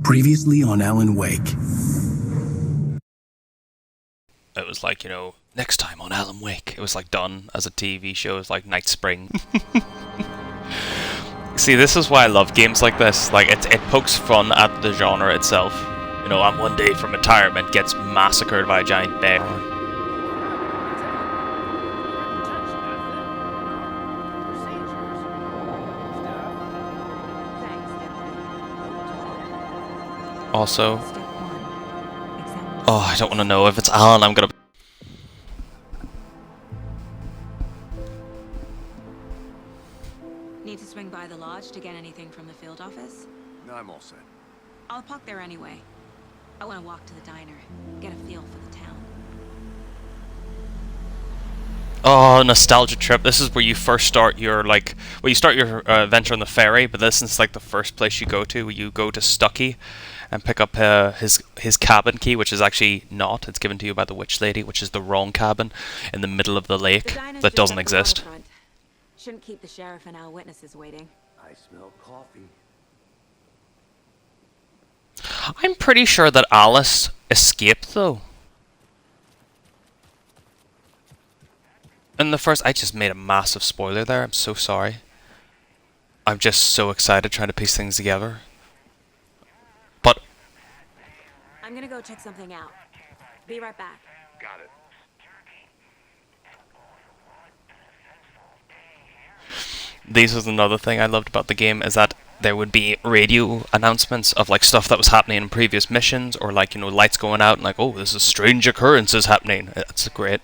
Previously on Alan Wake. It was like, next time on Alan Wake. It was like done as a TV show. It was like Night Spring. See, this is why I love games like this. Like, it pokes fun at the genre itself. I'm one day from retirement gets massacred by a giant bear. Also, I don't want to know if it's Alan. I'm gonna. Need to swing by the lodge to get anything from the field office? No, I'm all set. I'll park there anyway. I want to walk to the diner, get a feel for the town. Oh, nostalgia trip. This is where you first start your, you start your adventure on the ferry, but this is like the first place you go to. You go to Stucky and pick up his cabin key, which is actually not. It's given to you by the witch lady, which is the wrong cabin in the middle of the lake that doesn't exist. Shouldn't keep the sheriff and our witnesses waiting. I smell coffee. I'm pretty sure that Alice escaped, though. In the first, I just made a massive spoiler there. I'm so sorry. I'm just so excited trying to piece things together. But I'm gonna go check something out. Be right back. Got it. this is another thing I loved about the game, is that there would be radio announcements of like stuff that was happening in previous missions, or like, lights going out and like, oh, this is strange occurrences happening. It's great.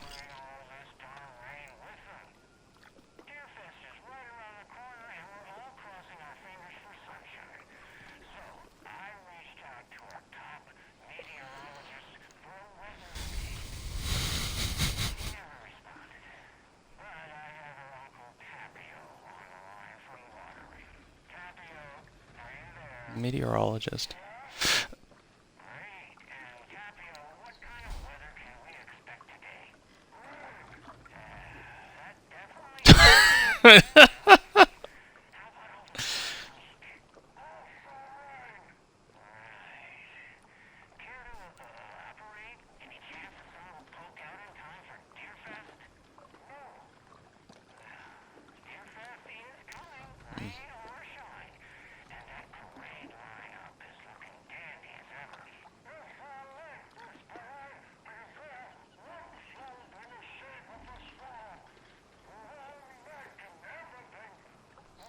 Meteorologist.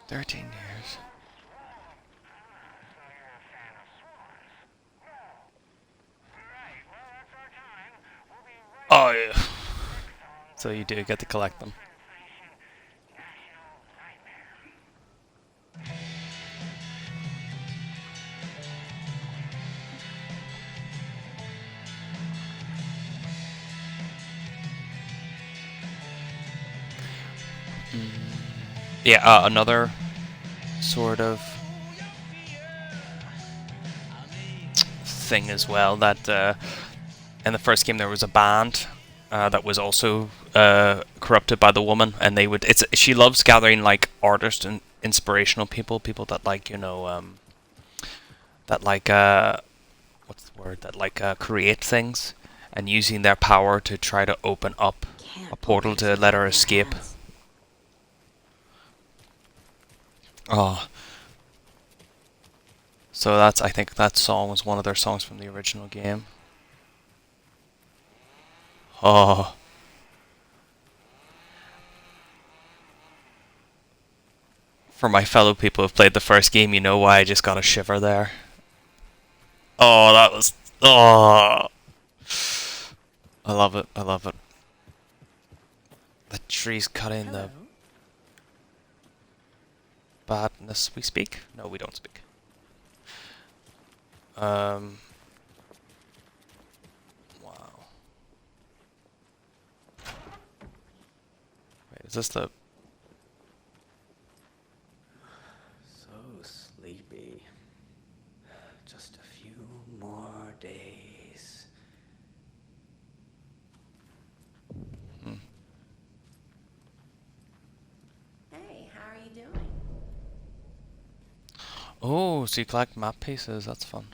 "13 years. Oh yeah. So you do get to collect them. Yeah, another sort of thing as well, that in the first game there was a band that was also corrupted by the woman, and she loves gathering like artists and inspirational people that like, that like what's the word, that like create things, and using their power to try to open up a portal to let her escape. Oh. So I think that song was one of their songs from the original game. Oh. For my fellow people who've played the first game, you know why I just got a shiver there. Oh, that was... Oh. I love it, I love it. The trees cutting the badness. We speak? No, we don't speak. Wow. Wait, is this the... So sleepy. Just a few more days. Hey, how are you doing? Oh, so you collect map pieces, that's fun.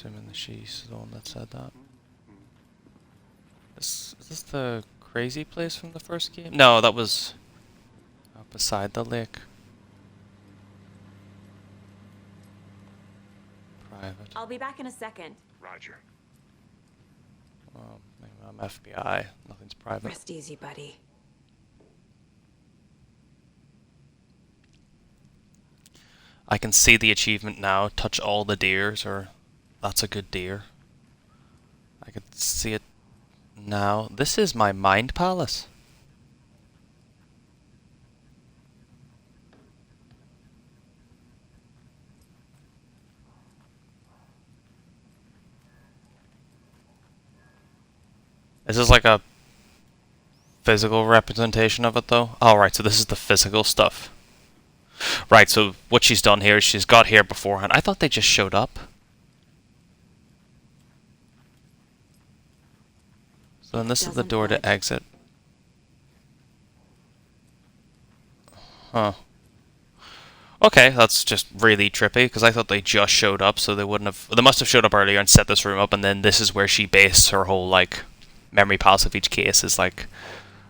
Assuming that she's the one that said that. Is this the crazy place from the first game? No, that was out beside the lake. Private. I'll be back in a second. Roger. Well, maybe I'm FBI. Nothing's private. Rest easy, buddy. I can see the achievement now. Touch all the deers, or that's a good deer. I can see it now. This is my mind palace. Is this like a physical representation of it, though? Oh, right, so this is the physical stuff. Right, so what she's done here is she's got here beforehand. I thought they just showed up. So then this is the door to exit. Huh. Okay, that's just really trippy, because I thought they just showed up, so they wouldn't have... They must have showed up earlier and set this room up, and then this is where she based her whole, like, memory palace of each case is, like,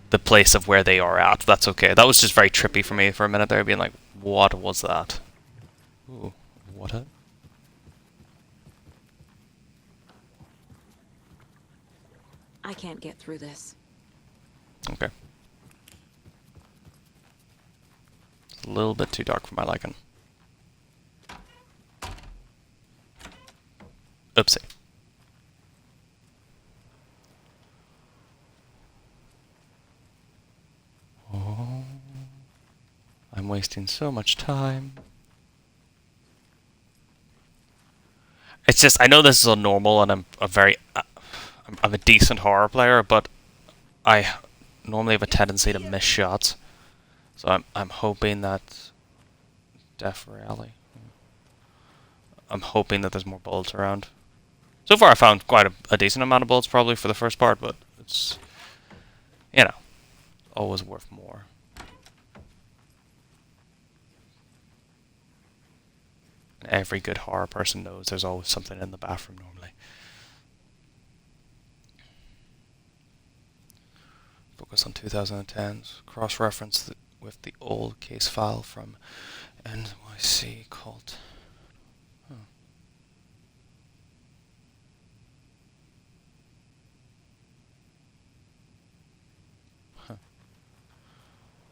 the place of where they are at. That's okay. That was just very trippy for me for a minute there, being like, what was that? Ooh, what a... I can't get through this. Okay. It's a little bit too dark for my liking. Oopsie. Oh, I'm wasting so much time. It's just, I know this is unnormal, and I'm a decent horror player, but I normally have a tendency to miss shots. So I'm hoping that Def Rally. I'm hoping that there's more bullets around. So far I found quite a decent amount of bullets probably for the first part, but it's, you know, always worth more. Every good horror person knows there's always something in the bathroom normally. Focus on 2010s. Cross-reference with the old case file from NYC cult. Huh. Huh.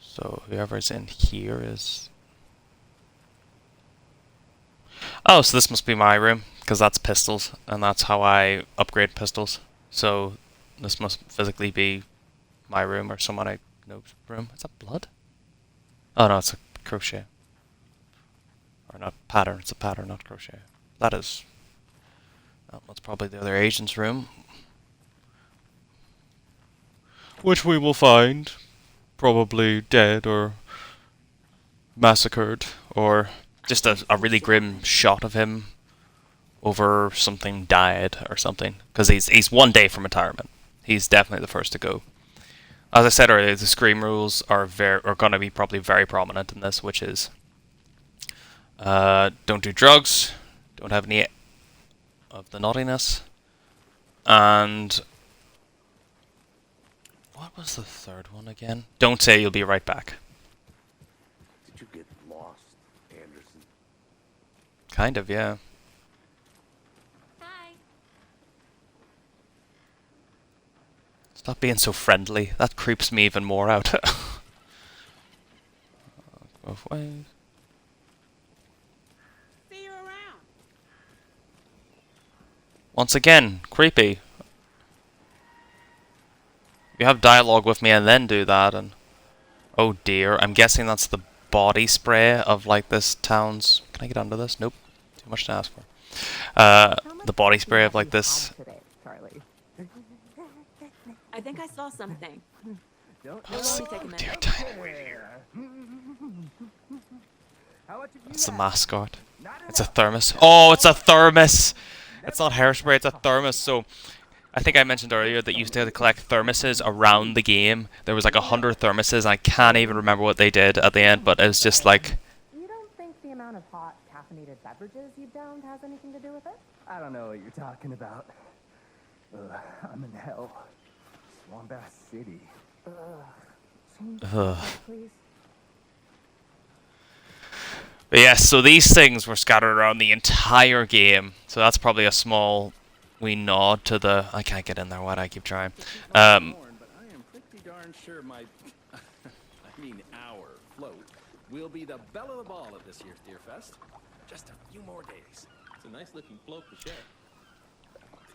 So whoever's in here is... Oh, so this must be my room, because that's pistols, and that's how I upgrade pistols. So this must physically be my room or someone I know's room. Is that blood? Oh no, it's a crochet. Or not pattern, it's a pattern, not crochet. That is... Oh, that's probably the other agent's room. Which we will find probably dead or massacred, or just a really grim shot of him over something died or something. Because he's 1 day from retirement. He's definitely the first to go. As I said earlier, the Scream rules are going to be probably very prominent in this, which is don't do drugs, don't have any of the naughtiness, and what was the third one again? Don't say you'll be right back. Did you get lost, Anderson? Kind of, yeah. Hi. Stop being so friendly. That creeps me even more out. Both ways. See you around. Once again, creepy. You have dialogue with me and then do that, and oh dear, I'm guessing that's the body spray of like this town's... Can I get under this? Nope. Too much to ask for. The body spray of like this... I think I saw something. Oh, Let me take a minute. dear tiny. It's the mascot. It's a thermos. Oh, it's a thermos! It's not hairspray, it's a thermos. So, I think I mentioned earlier that you used to collect thermoses around the game. There was like 100 thermoses, and I can't even remember what they did at the end, but it was just like... You don't think the amount of hot, caffeinated beverages you've downed has anything to do with it? I don't know what you're talking about. I'm in hell. Swamp Ass City. Change the Ugh. subject, please. But yes, so these things were scattered around the entire game. So that's probably a small wee nod to the... I can't get in there, why do I keep trying? But I am pretty darn sure my, I mean our float will be the belle of the ball at this year's Deer Fest. Just a few more days. It's a nice looking float to share.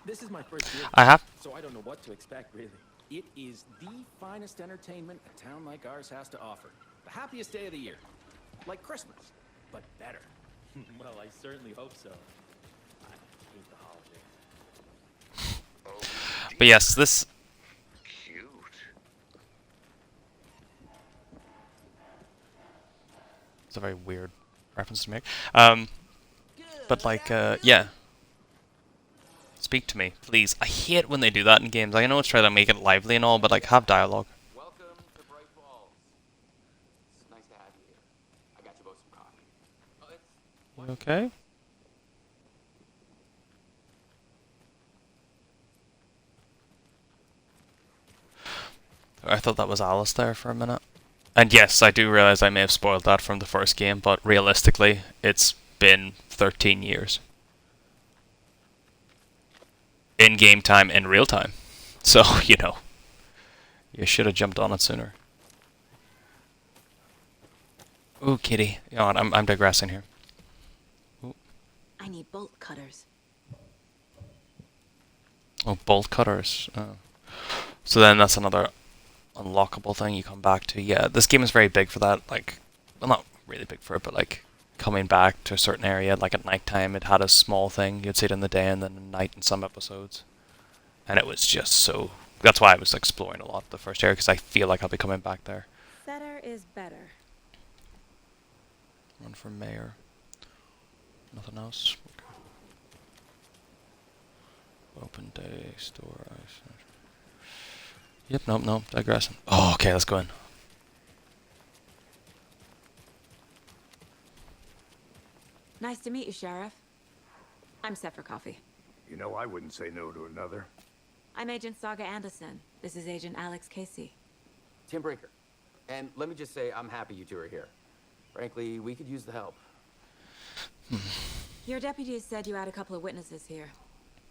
This is my first year, I have... so I don't know what to expect really. It is the finest entertainment a town like ours has to offer. The happiest day of the year. Like Christmas, but better. Well, I certainly hope so. I hate the holidays. But yes, this... Cute. It's a very weird reference to make. But like, yeah. Speak to me, please. I hate when they do that in games. I know it's trying to make it lively and all, but like, have dialogue. Welcome to Bright Falls. It's nice to have you here. I got you both some coffee. Oh, it's... You okay? I thought that was Alice there for a minute. And yes, I do realize I may have spoiled that from the first game, but realistically, it's been 13 years. In game time, in real time. So, you know, you should have jumped on it sooner. Ooh, kitty. You know what, I'm digressing here. Ooh. I need bolt cutters. Oh, bolt cutters. Oh. So then that's another unlockable thing you come back to. Yeah, this game is very big for that. Like, well, not really big for it, but like coming back to a certain area, like at night time, it had a small thing. You'd see it in the day and then at night in some episodes. And it was just so... That's why I was exploring a lot the first area, because I feel like I'll be coming back there. Better is better. Run for mayor. Nothing else? Okay. Open day, store... Yep, nope, digressing. Oh, okay, let's go in. Nice to meet you, Sheriff. I'm set for coffee. You know, I wouldn't say no to another. I'm Agent Saga Anderson. This is Agent Alex Casey. Tim Breaker. And let me just say, I'm happy you two are here. Frankly, we could use the help. Your deputies said you had a couple of witnesses here.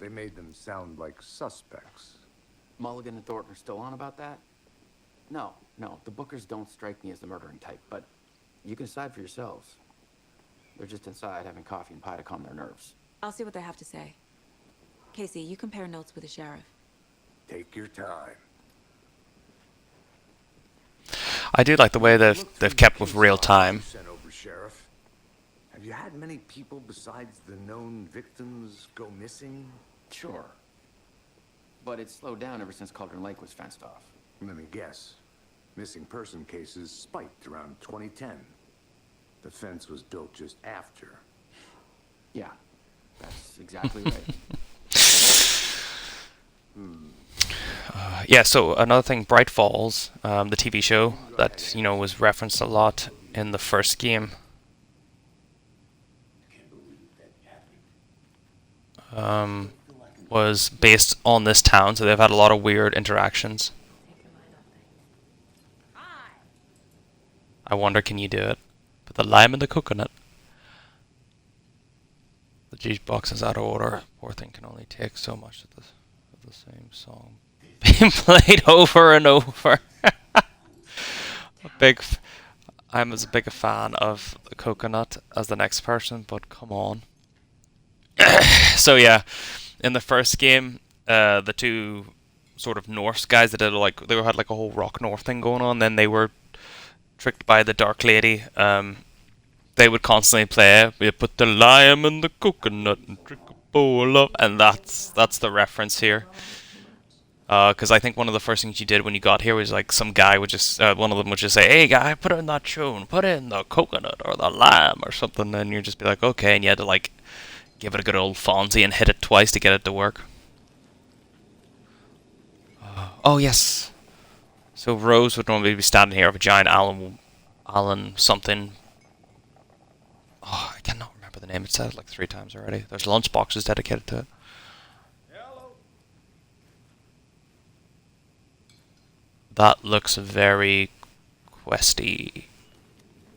They made them sound like suspects. Mulligan and Thornton are still on about that? No, the Bookers don't strike me as the murdering type, but you can decide for yourselves. They're just inside having coffee and pie to calm their nerves. I'll see what they have to say. Casey, you compare notes with the sheriff. Take your time. I do like the way they've kept with real time. Sent over, Sheriff. Have you had many people besides the known victims go missing? Sure. But it's slowed down ever since Cauldron Lake was fenced off. Let me guess. Missing person cases spiked around 2010. The fence was built just after. Yeah, that's exactly right. Yeah, so another thing, Bright Falls, the TV show that, you know, was referenced a lot in the first game. Was based on this town, so they've had a lot of weird interactions. I wonder, can you do it? Put the lime in the coconut. The juice box is out of order. Poor thing can only take so much of the same song being played over and over. I'm as big a fan of the coconut as the next person, but come on. So yeah, in the first game, the two sort of Norse guys that they had like a whole Rock North thing going on. Then they were tricked by the Dark Lady. They would constantly play, "We put the lime in the coconut and drink a bowl of," and that's the reference here. Because I think one of the first things you did when you got here was like some guy would just, one of them would just say, "Hey guy, put it in that tune, put it in the coconut or the lime or something," and you'd just be like, "Okay," and you had to like give it a good old Fonzie and hit it twice to get it to work. Oh yes. So Rose would normally be standing here with a giant Allen something. Oh, I cannot remember the name. It's said it like 3 times already. There's lunch boxes dedicated to it. That looks very questy.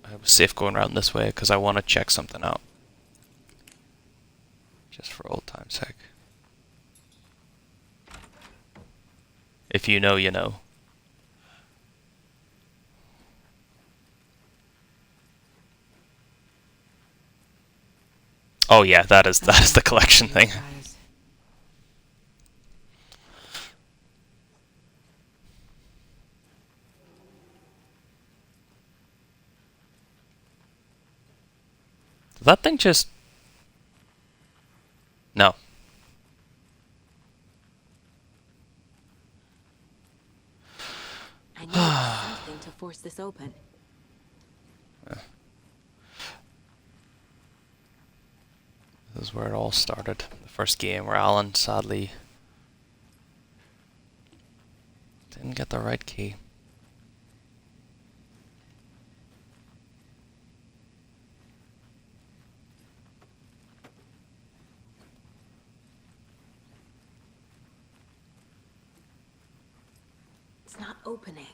I was safe going around this way because I want to check something out. Just for old time's sake. If you know, you know. Oh yeah, that is the collection thing. Did that thing just... No. I need something to force this open. This is where it all started. The first game where Alan sadly didn't get the right key. It's not opening.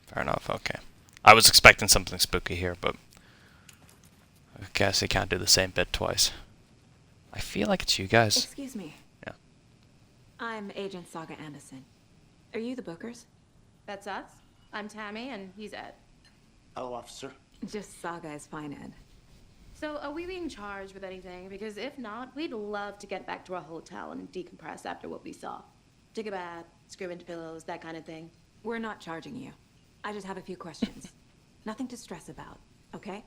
Fair enough, okay. I was expecting something spooky here, but I guess you can't do the same bit twice. I feel like it's you guys. Excuse me. Yeah. I'm Agent Saga Anderson. Are you the Bookers? That's us. I'm Tammy, and he's Ed. Hello, officer. Just Saga is fine, Ed. So, are we being charged with anything? Because if not, we'd love to get back to our hotel and decompress after what we saw. Take a bath, scream into pillows, that kind of thing. We're not charging you. I just have a few questions. Nothing to stress about, okay?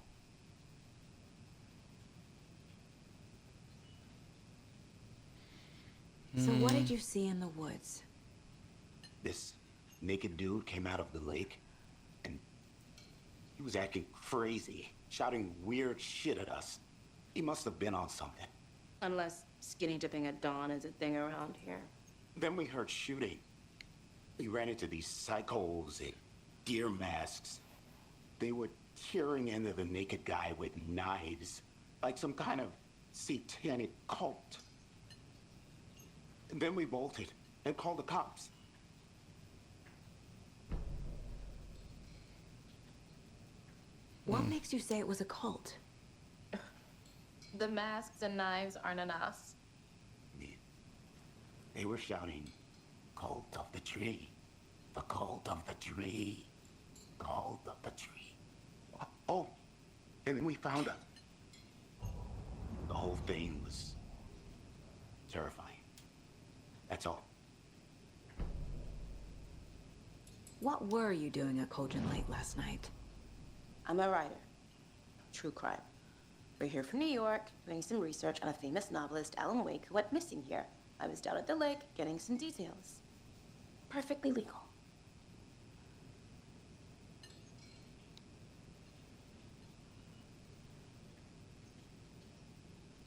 So what did you see in the woods? This naked dude came out of the lake, and he was acting crazy, shouting weird shit at us. He must have been on something. Unless skinny dipping at dawn is a thing around here. Then we heard shooting. We ran into these psychos in deer masks. They were tearing into the naked guy with knives, like some kind of satanic cult. And then we bolted and called the cops. What makes you say it was a cult? The masks and knives aren't on us. They were shouting, "Cult of the tree, the cult of the tree, cult of the tree." Oh, and then we found her. The whole thing was terrifying. That's all. What were you doing at Cogent Lake last night? I'm a writer. True crime. We're here from New York, doing some research on a famous novelist, Alan Wake, who went missing here. I was down at the lake, getting some details. Perfectly legal.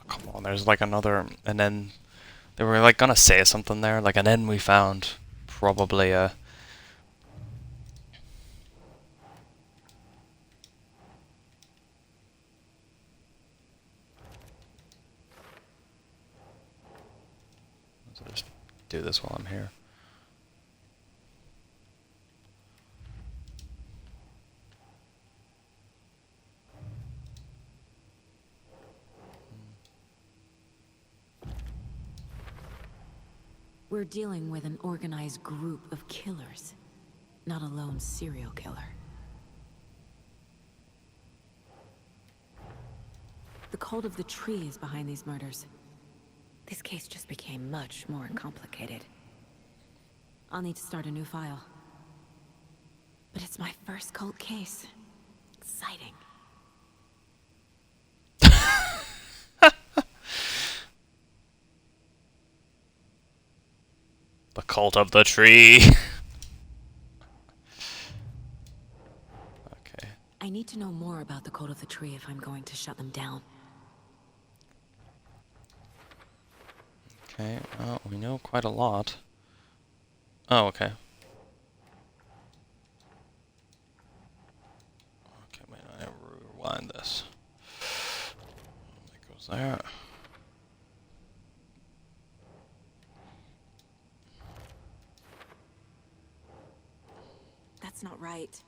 Come on, there's like another, and then they were like gonna say something there, like, and then we found probably a... So just do this while I'm here. We're dealing with an organized group of killers, not a lone serial killer. The cult of the tree is behind these murders. This case just became much more complicated. I'll need to start a new file. But it's my first cult case. Exciting. The cult of the tree. Okay. I need to know more about the cult of the tree if I'm going to shut them down. Okay, well, we know quite a lot. Oh, okay. Okay, wait, I rewind this. Oh my there. That's not right.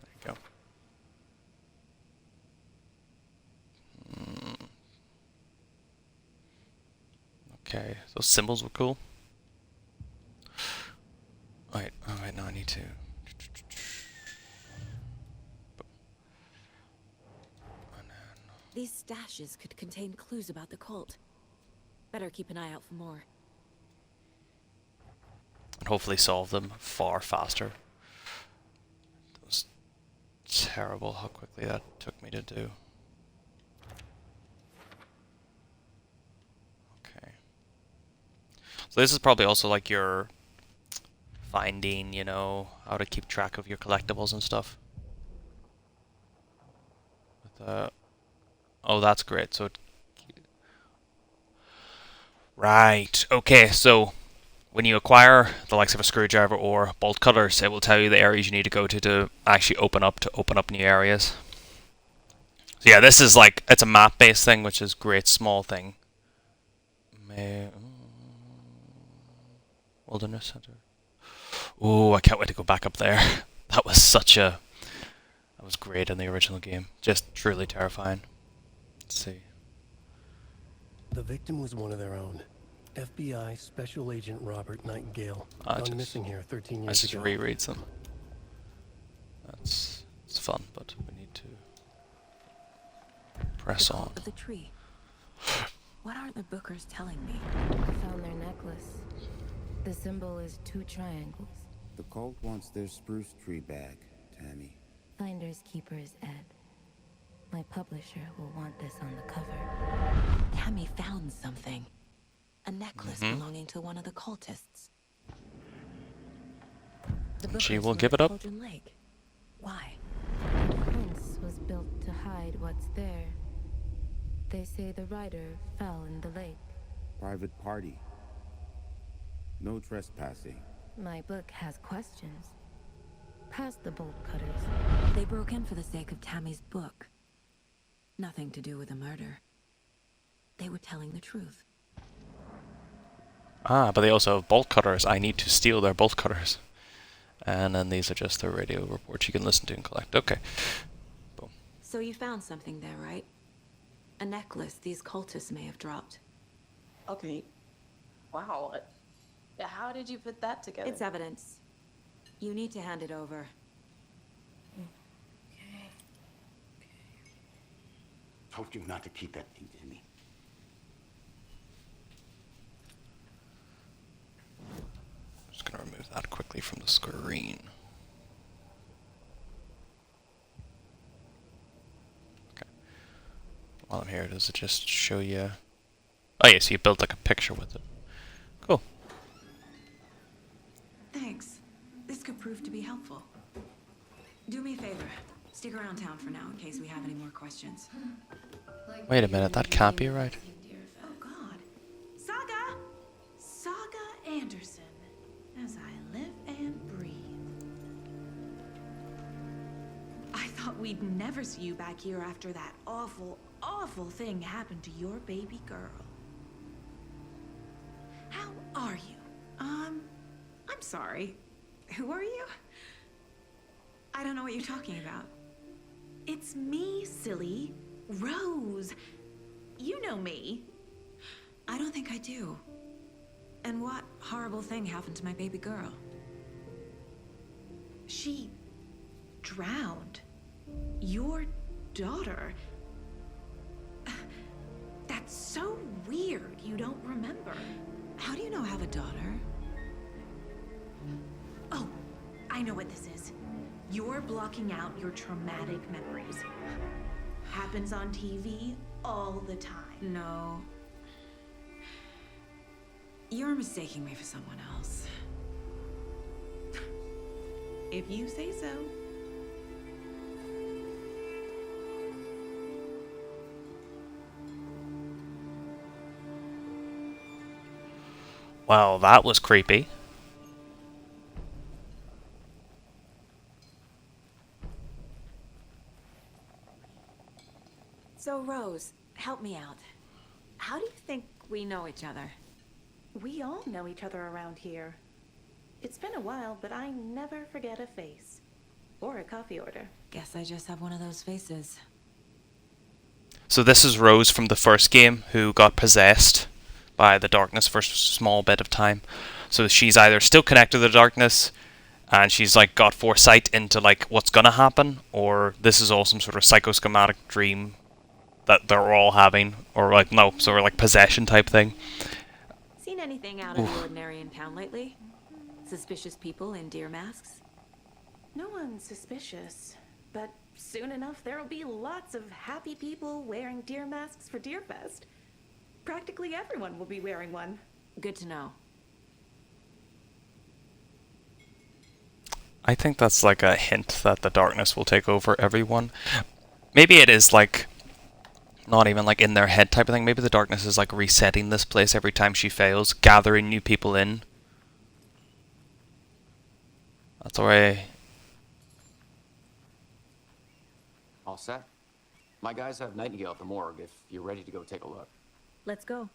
There you go. Okay, those symbols were cool. Wait, oh wait, no, I need to. These stashes could contain clues about the cult. Better keep an eye out for more. And hopefully solve them far faster. That was terrible how quickly that took me to do. Okay. So this is probably also like your finding, you know, how to keep track of your collectibles and stuff. With, oh, that's great. So, right. Okay, so when you acquire the likes of a screwdriver or bolt cutters, it will tell you the areas you need to go to actually open up new areas. So yeah, this is like, it's a map-based thing, which is great. Small thing. Wilderness Center. Ooh, I can't wait to go back up there. That was that was great in the original game. Just truly terrifying. Let's see. The victim was one of their own. FBI Special Agent Robert Nightingale. Gone missing here 13 years ago. I just rereads them. It's fun, but we need to press on. The tree. What aren't the bookers telling me? I found their necklace. The symbol is 2 triangles. The cult wants their spruce tree back, Tammy. Finders keepers, Ed. My publisher will want this on the cover. Tammy found something. A necklace belonging to one of the cultists. And she will give it up. Lake. Why? The fence was built to hide what's there. They say the rider fell in the lake. Private party. No trespassing. My book has questions. Past the bolt cutters. They broke in for the sake of Tammy's book. Nothing to do with the murder. They were telling the truth. Ah, but they also have bolt cutters. I need to steal their bolt cutters. And then these are just their radio reports you can listen to and collect. Okay. Boom. So you found something there, right? A necklace these cultists may have dropped. Okay. Wow. How did you put that together? It's evidence. You need to hand it over. Told you not to keep that thing, Tammy. Just gonna remove that quickly from the screen. Okay. While I'm here, does it just show you? Oh yeah, so you built like a picture with it. Cool. Thanks. This could prove to be helpful. Do me a favor. Stick around town for now in case we have any more questions. Wait a minute, that can't be right. Oh God. Saga Anderson. As I live and breathe. I thought we'd never see you back here after that awful, awful thing happened to your baby girl. How are you? I'm sorry. Who are you? I don't know what you're talking about. It's me, silly. Rose. You know me. I don't think I do. And what horrible thing happened to my baby girl? She drowned. Your daughter. That's so weird you don't remember. How do you know I have a daughter? Oh, I know what this is. You're blocking out your traumatic memories. Happens on TV all the time. No. You're mistaking me for someone else. If you say so. Well, that was creepy. So, Rose, help me out. How do you think we know each other? We all know each other around here. It's been a while, but I never forget a face. Or a coffee order. Guess I just have one of those faces. So this is Rose from the first game who got possessed by the darkness for a small bit of time. So she's either still connected to the darkness and she's like got foresight into like what's gonna happen, or this is all some sort of psychosomatic dream that they're all having, or like no, sort of like possession type thing. Seen anything out of the ordinary in town lately? Suspicious people in deer masks? No one's suspicious, but soon enough there'll be lots of happy people wearing deer masks for Deerfest. Practically everyone will be wearing one. Good to know. I think that's like a hint that the darkness will take over everyone. Maybe it is like not even like in their head type of thing. Maybe the darkness is like resetting this place every time she fails, gathering new people in. That's the way. All set? My guys have Nightingale at the morgue if you're ready to go take a look. Let's go.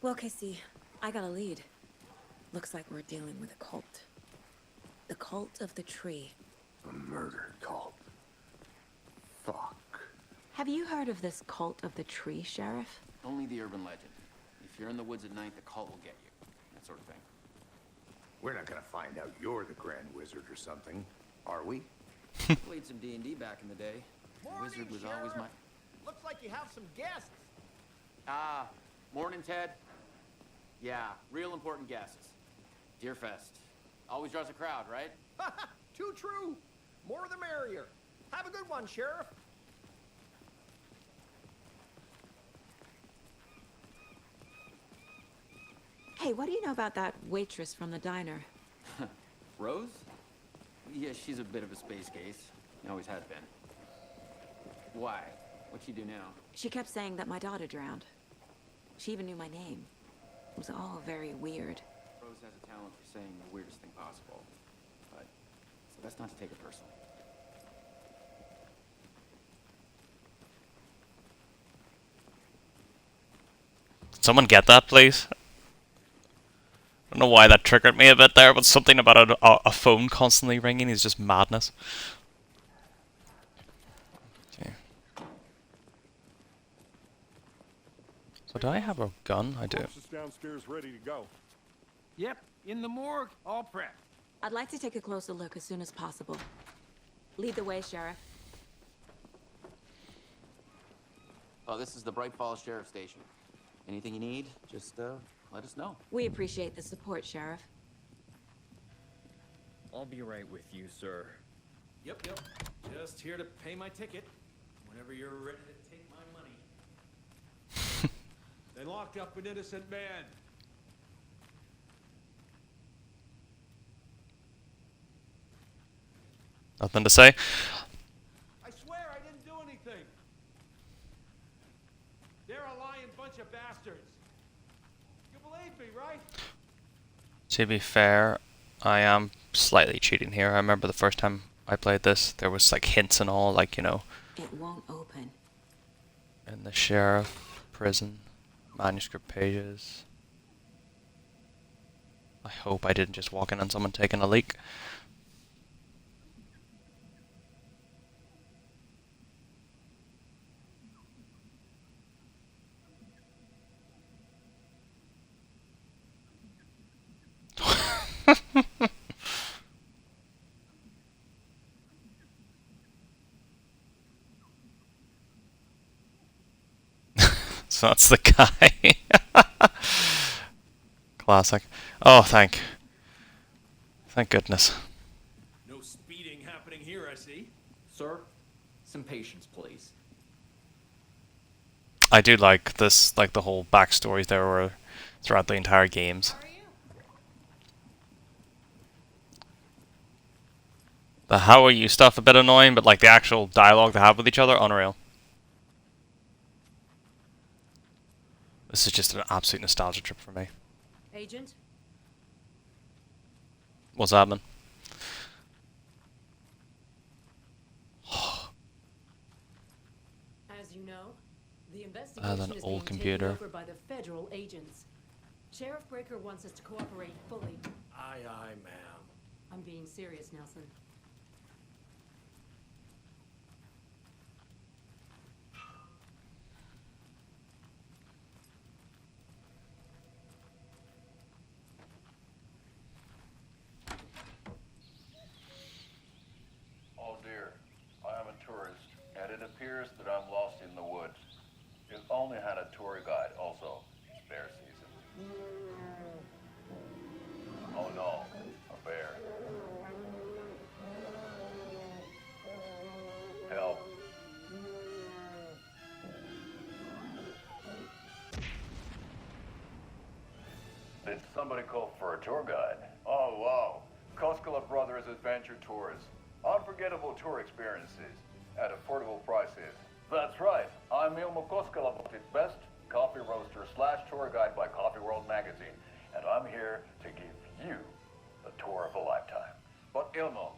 Well, Casey, I got a lead. Looks like we're dealing with a cult. The cult of the tree. A murder cult. Fuck. Have you heard of this cult of the tree, Sheriff? Only the urban legend. If you're in the woods at night, the cult will get you. That sort of thing. We're not gonna find out you're the Grand Wizard or something, are we? Played some D&D back in the day. Wizard was always my... Looks like you have some guests. Ah, morning, Ted. Yeah, real important guests. Deerfest. Always draws a crowd, right? Too true. More the merrier. Have a good one, Sheriff. Hey, what do you know about that waitress from the diner? Rose? Yeah, she's a bit of a space case. Always has been. Why? What'd she do now? She kept saying that my daughter drowned. She even knew my name. It was all very weird. Rose has a talent for saying the weirdest thing possible. But it's best not to take it personally. Someone get that, please? I don't know why that triggered me a bit there, but something about a phone constantly ringing is just madness. Okay. So do I have a gun? I do. Corpse is downstairs ready to go. Yep, in the morgue, all prepped. I'd like to take a closer look as soon as possible. Lead the way, Sheriff. Oh, this is the Bright Falls Sheriff Station. Anything you need, just let us know. We appreciate the support, Sheriff. I'll be right with you, sir. Yep. Just here to pay my ticket. Whenever you're ready to take my money. They locked up an innocent man. Nothing to say. I swear I didn't do anything. They're a lying bunch of bastards. You believe me, right? To be fair, I am slightly cheating here. I remember the first time I played this, there was like hints and all, like, you know. It won't open. In the sheriff, prison, manuscript pages. I hope I didn't just walk in on someone taking a leak. So that's the guy. Classic. Oh, thank goodness. No speeding happening here, I see. Sir, some patience, please. I do like this, like the whole backstories there were throughout the entire games. The how are you stuff a bit annoying, but like the actual dialogue they have with each other, unreal. This is just an absolute nostalgia trip for me. Agent? What's happening? As you know, the An investigation is old being computer. taken over by the federal agents. Sheriff Breaker wants us to cooperate fully. Aye, aye, ma'am. I'm being serious, Nelson. Oh dear, I am a tourist, and it appears that I'm lost in the woods. If only had a tour guide also. Bear season. Oh no, a bear. Help. Did somebody call for a tour guide? Oh wow, Koskela Brothers Adventure Tours. Unforgettable tour experiences at affordable prices. That's right, I'm Ilmo Koskela, but its best coffee roaster / tour guide by Coffee World magazine, and I'm here to give you the tour of a lifetime. But Ilmo,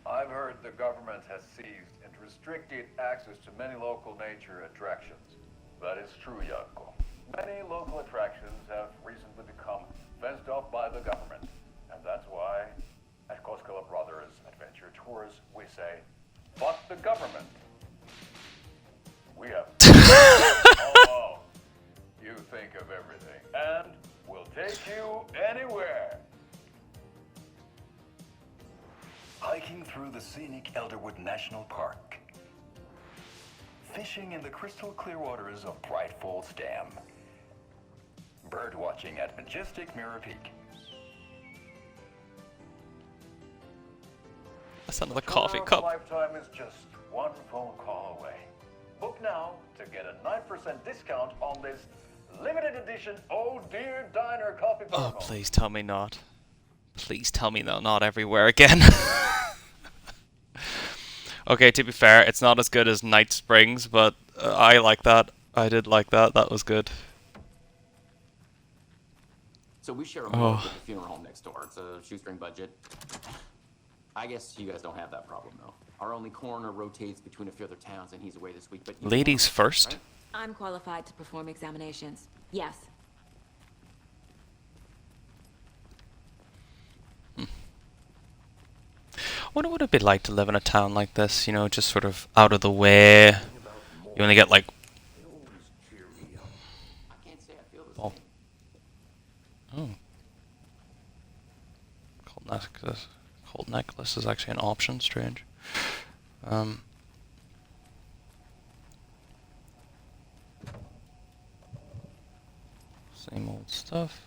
I've heard the government has seized and restricted access to many local nature attractions. That is true, Janko. Many local attractions have recently become fenced off by the government, and that's why at Koskela Brothers Adventure Tours we say, fuck the government. We have oh, you think of everything, and we'll take you anywhere. Hiking through the scenic Elderwood National Park. Fishing in the crystal clear waters of Bright Falls Dam. Bird watching at majestic Mirror Peak. That's another coffee cup. Lifetime is just one phone call away. Book now to get a 9% discount on this limited edition Oh Dear Diner coffee Oh, thermal. please tell me not. Please tell me they're not everywhere again. Okay, to be fair, it's not as good as Night Springs, but I like that. I did like that. That was good. So we share a morgue with the funeral home next door. It's a shoestring budget. I guess you guys don't have that problem, though. Our only coroner rotates between a few other towns, and he's away this week. But Ladies first? Right? I'm qualified to perform examinations. Yes. Wonder what it'd be like to live in a town like this, you know, just sort of out of the way. You only get like... Oh. Oh. Cold necklace is actually an option, strange. Same old stuff.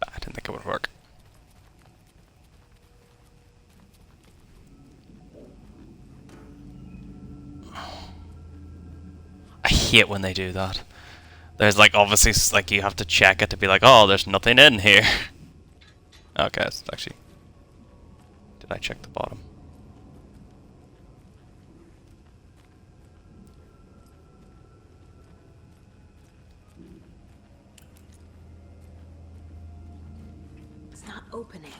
I didn't think it would work. I hate when they do that. There's like obviously like you have to check it to be like, oh, there's nothing in here. Okay, it's actually. Did I check the bottom? It's not opening.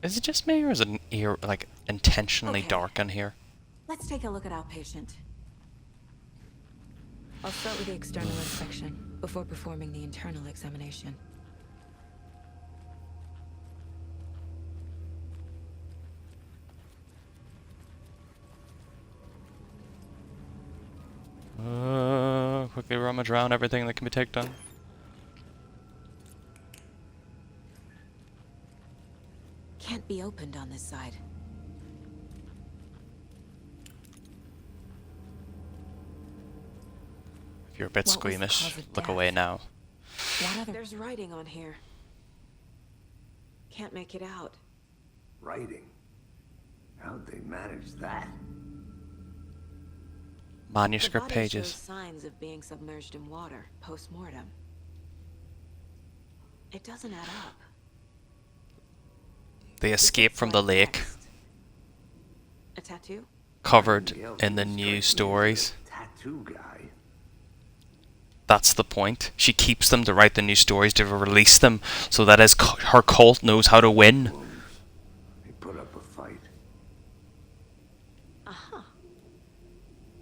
Is it just me, or is it like intentionally Okay. dark in here? Let's take a look at our patient. I'll start with the external inspection before performing the internal examination. Quickly rummage around everything that can be taken. Can't be opened on this side. If you're a bit What was the squeamish, cause of look death? away now. What other? There's writing on here. Can't make it out. Writing? How'd they manage that? Manuscript the body pages. shows signs of being submerged in water post-mortem. It doesn't add up. They escape from the lake, A tattoo? covered in the news stories. Tattoo guy. That's the point. She keeps them to write the new stories, to release them, so that her cult knows how to win. They put up a fight. Aha.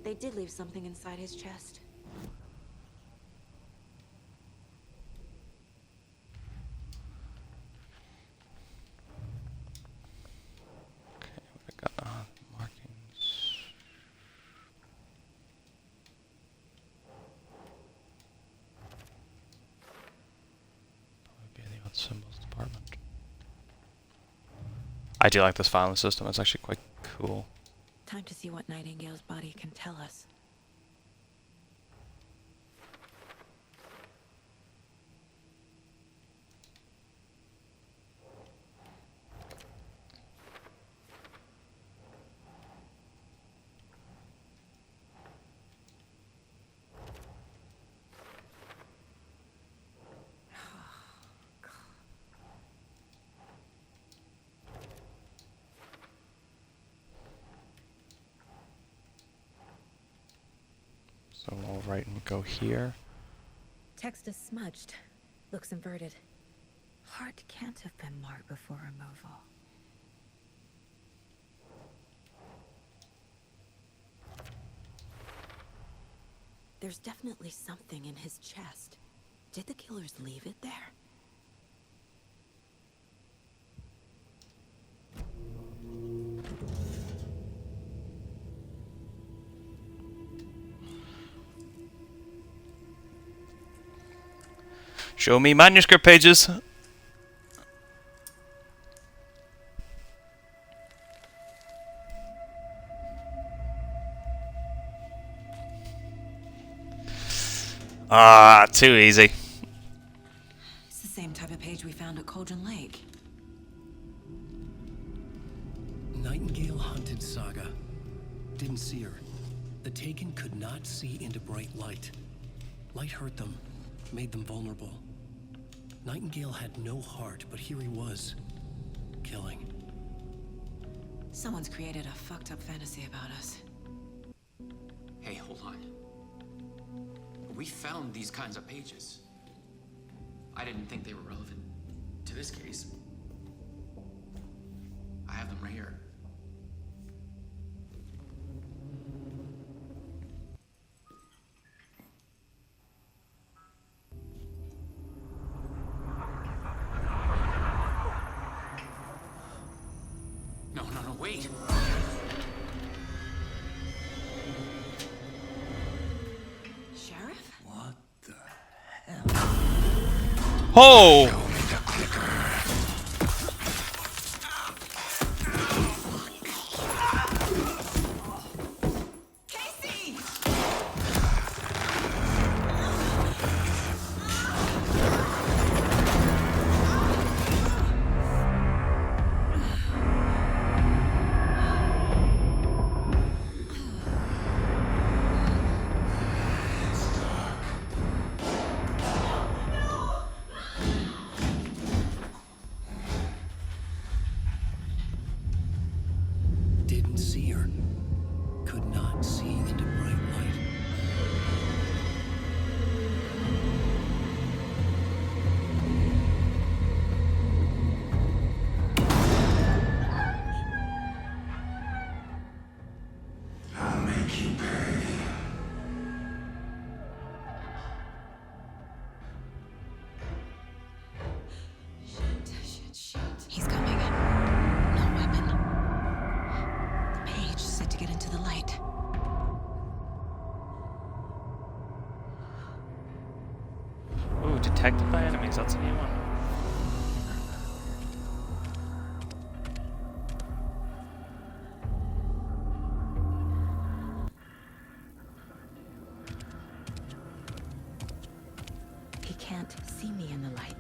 They did leave something inside his chest. Okay, what I got? Markings. Probably be in the odd symbols department. I do like this filing system. It's actually quite cool. Time to see what Nightingale's body can tell us. So we'll write and go here. Text is smudged. Looks inverted. Heart can't have been marked before removal. There's definitely something in his chest. Did the killers leave it there? Show me manuscript pages. Ah, too easy. It's the same type of page we found at Cauldron Lake. Nightingale hunted Saga. Didn't see her. The Taken could not see into bright light. Light hurt them, made them vulnerable. Nightingale had no heart, but here he was, killing. Someone's created a fucked up fantasy about us. Hey, hold on. We found these kinds of pages. I didn't think they were relevant to this case. I have them right here. No, wait. Sheriff? What the hell? Oh! Show me the clicker. Casey! Didn't see her. Could not see into bright light. I'll make you pay. Shit. He's coming. No weapon. The page set to get into the light. Ooh, detected by enemies. That's a new one. He can't see me in the light.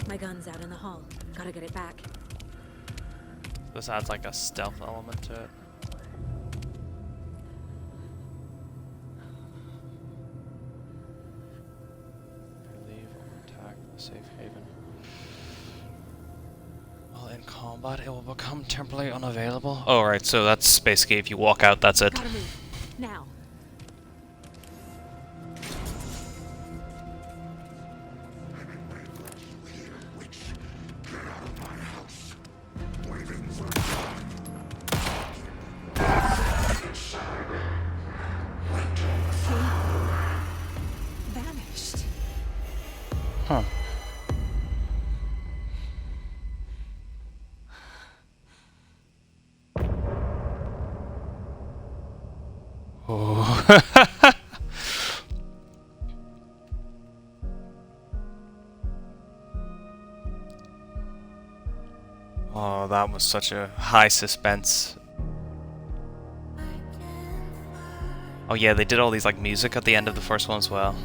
My gun's out in the hall. Gotta get it back. This adds like a stealth element to it. Leave or attack the safe haven. While in combat, it will become temporarily unavailable. Oh, right, so that's basically if you walk out, that's it. Gotta move. Now. Vanished. Huh. Oh. Oh, that was such a high suspense. Oh yeah, they did all these like music at the end of the first one as well.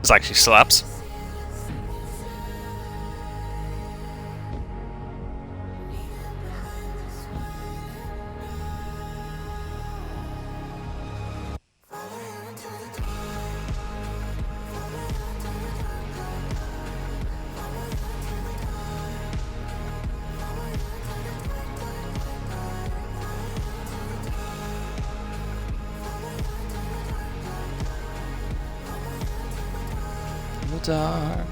This actually slaps. Dark.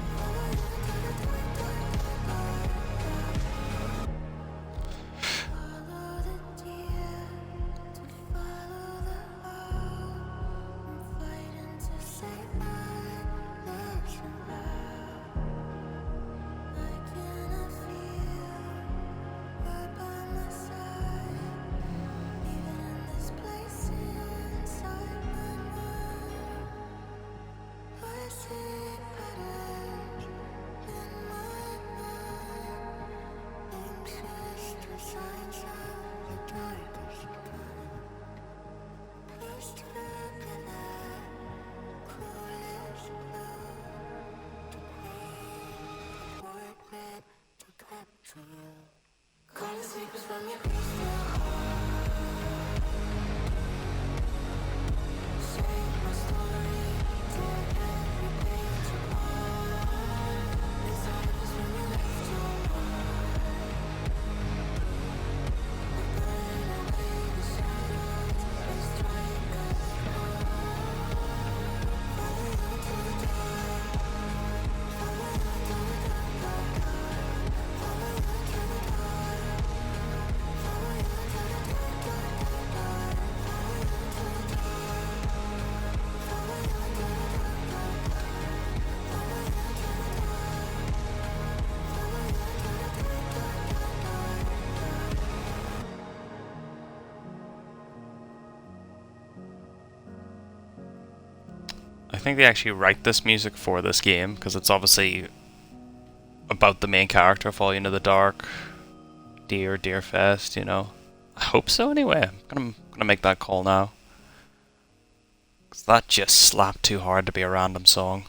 I think they actually write this music for this game because it's obviously about the main character falling into the dark. Deerfest, you know. I hope so anyway. I'm gonna make that call now. 'Cause that just slapped too hard to be a random song.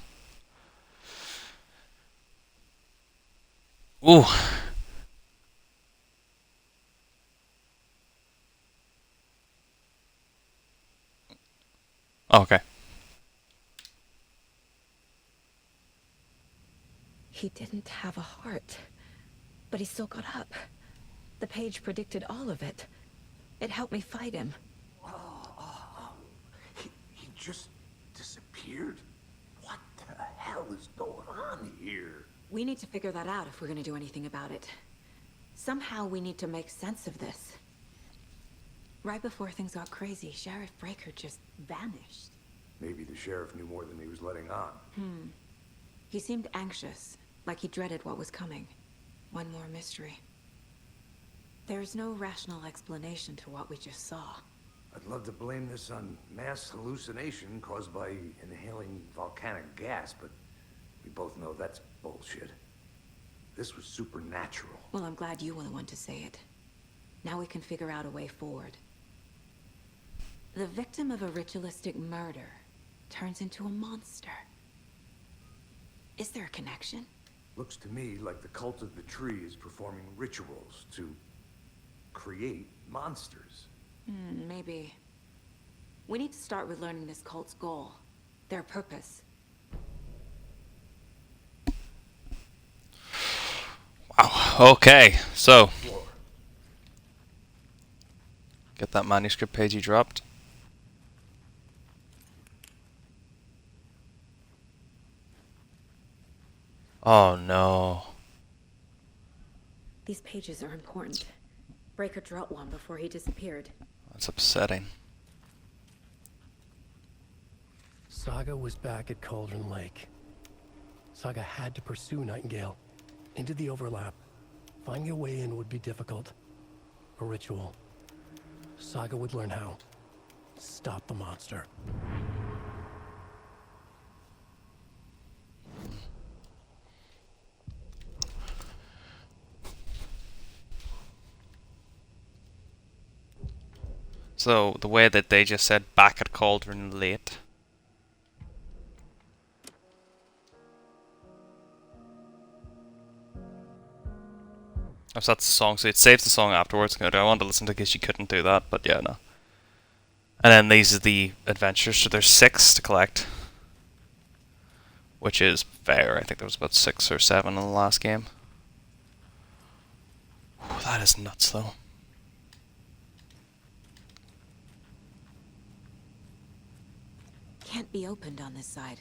Ooh. Okay. He didn't have a heart, but he still got up. The page predicted all of it. It helped me fight him. He just disappeared? What the hell is going on here? We need to figure that out if we're gonna do anything about it. Somehow we need to make sense of this. Right before things got crazy, Sheriff Breaker just vanished. Maybe the sheriff knew more than he was letting on. He seemed anxious, like he dreaded what was coming. One more mystery. There's no rational explanation to what we just saw. I'd love to blame this on mass hallucination caused by inhaling volcanic gas, but we both know that's bullshit. This was supernatural. Well, I'm glad you were the one to say it. Now we can figure out a way forward. The victim of a ritualistic murder turns into a monster. Is there a connection? Looks to me like the cult of the tree is performing rituals to create monsters. Maybe. We need to start with learning this cult's goal, their purpose. Wow. Okay, so get that manuscript page you dropped. Oh no. These pages are important. Breaker dropped one before he disappeared. That's upsetting. Saga was back at Cauldron Lake. Saga had to pursue Nightingale into the overlap. Finding a way in would be difficult. A ritual. Saga would learn how. Stop the monster. So the way that they just said back at Cauldron late. I've set the song, so it saves the song afterwards. I wanted to listen to it because you couldn't do that, but yeah, no. And then these are the adventures, so there's 6 to collect. Which is fair, I think there was about 6 or 7 in the last game. Whew, that is nuts though. Can't be opened on this side.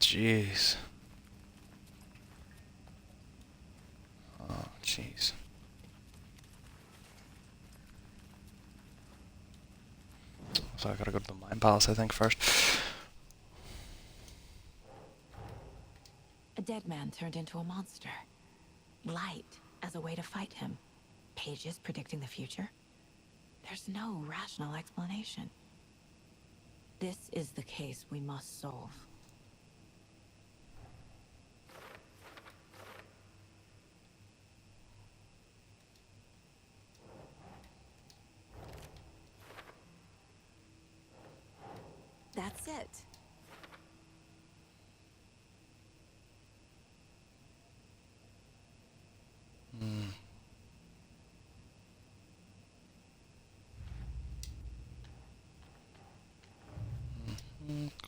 Jeez. Oh, jeez. So I gotta go to the Mind Palace, I think, first. A dead man turned into a monster. Light as a way to fight him. Pages predicting the future. There's no rational explanation. This is the case we must solve. That's it.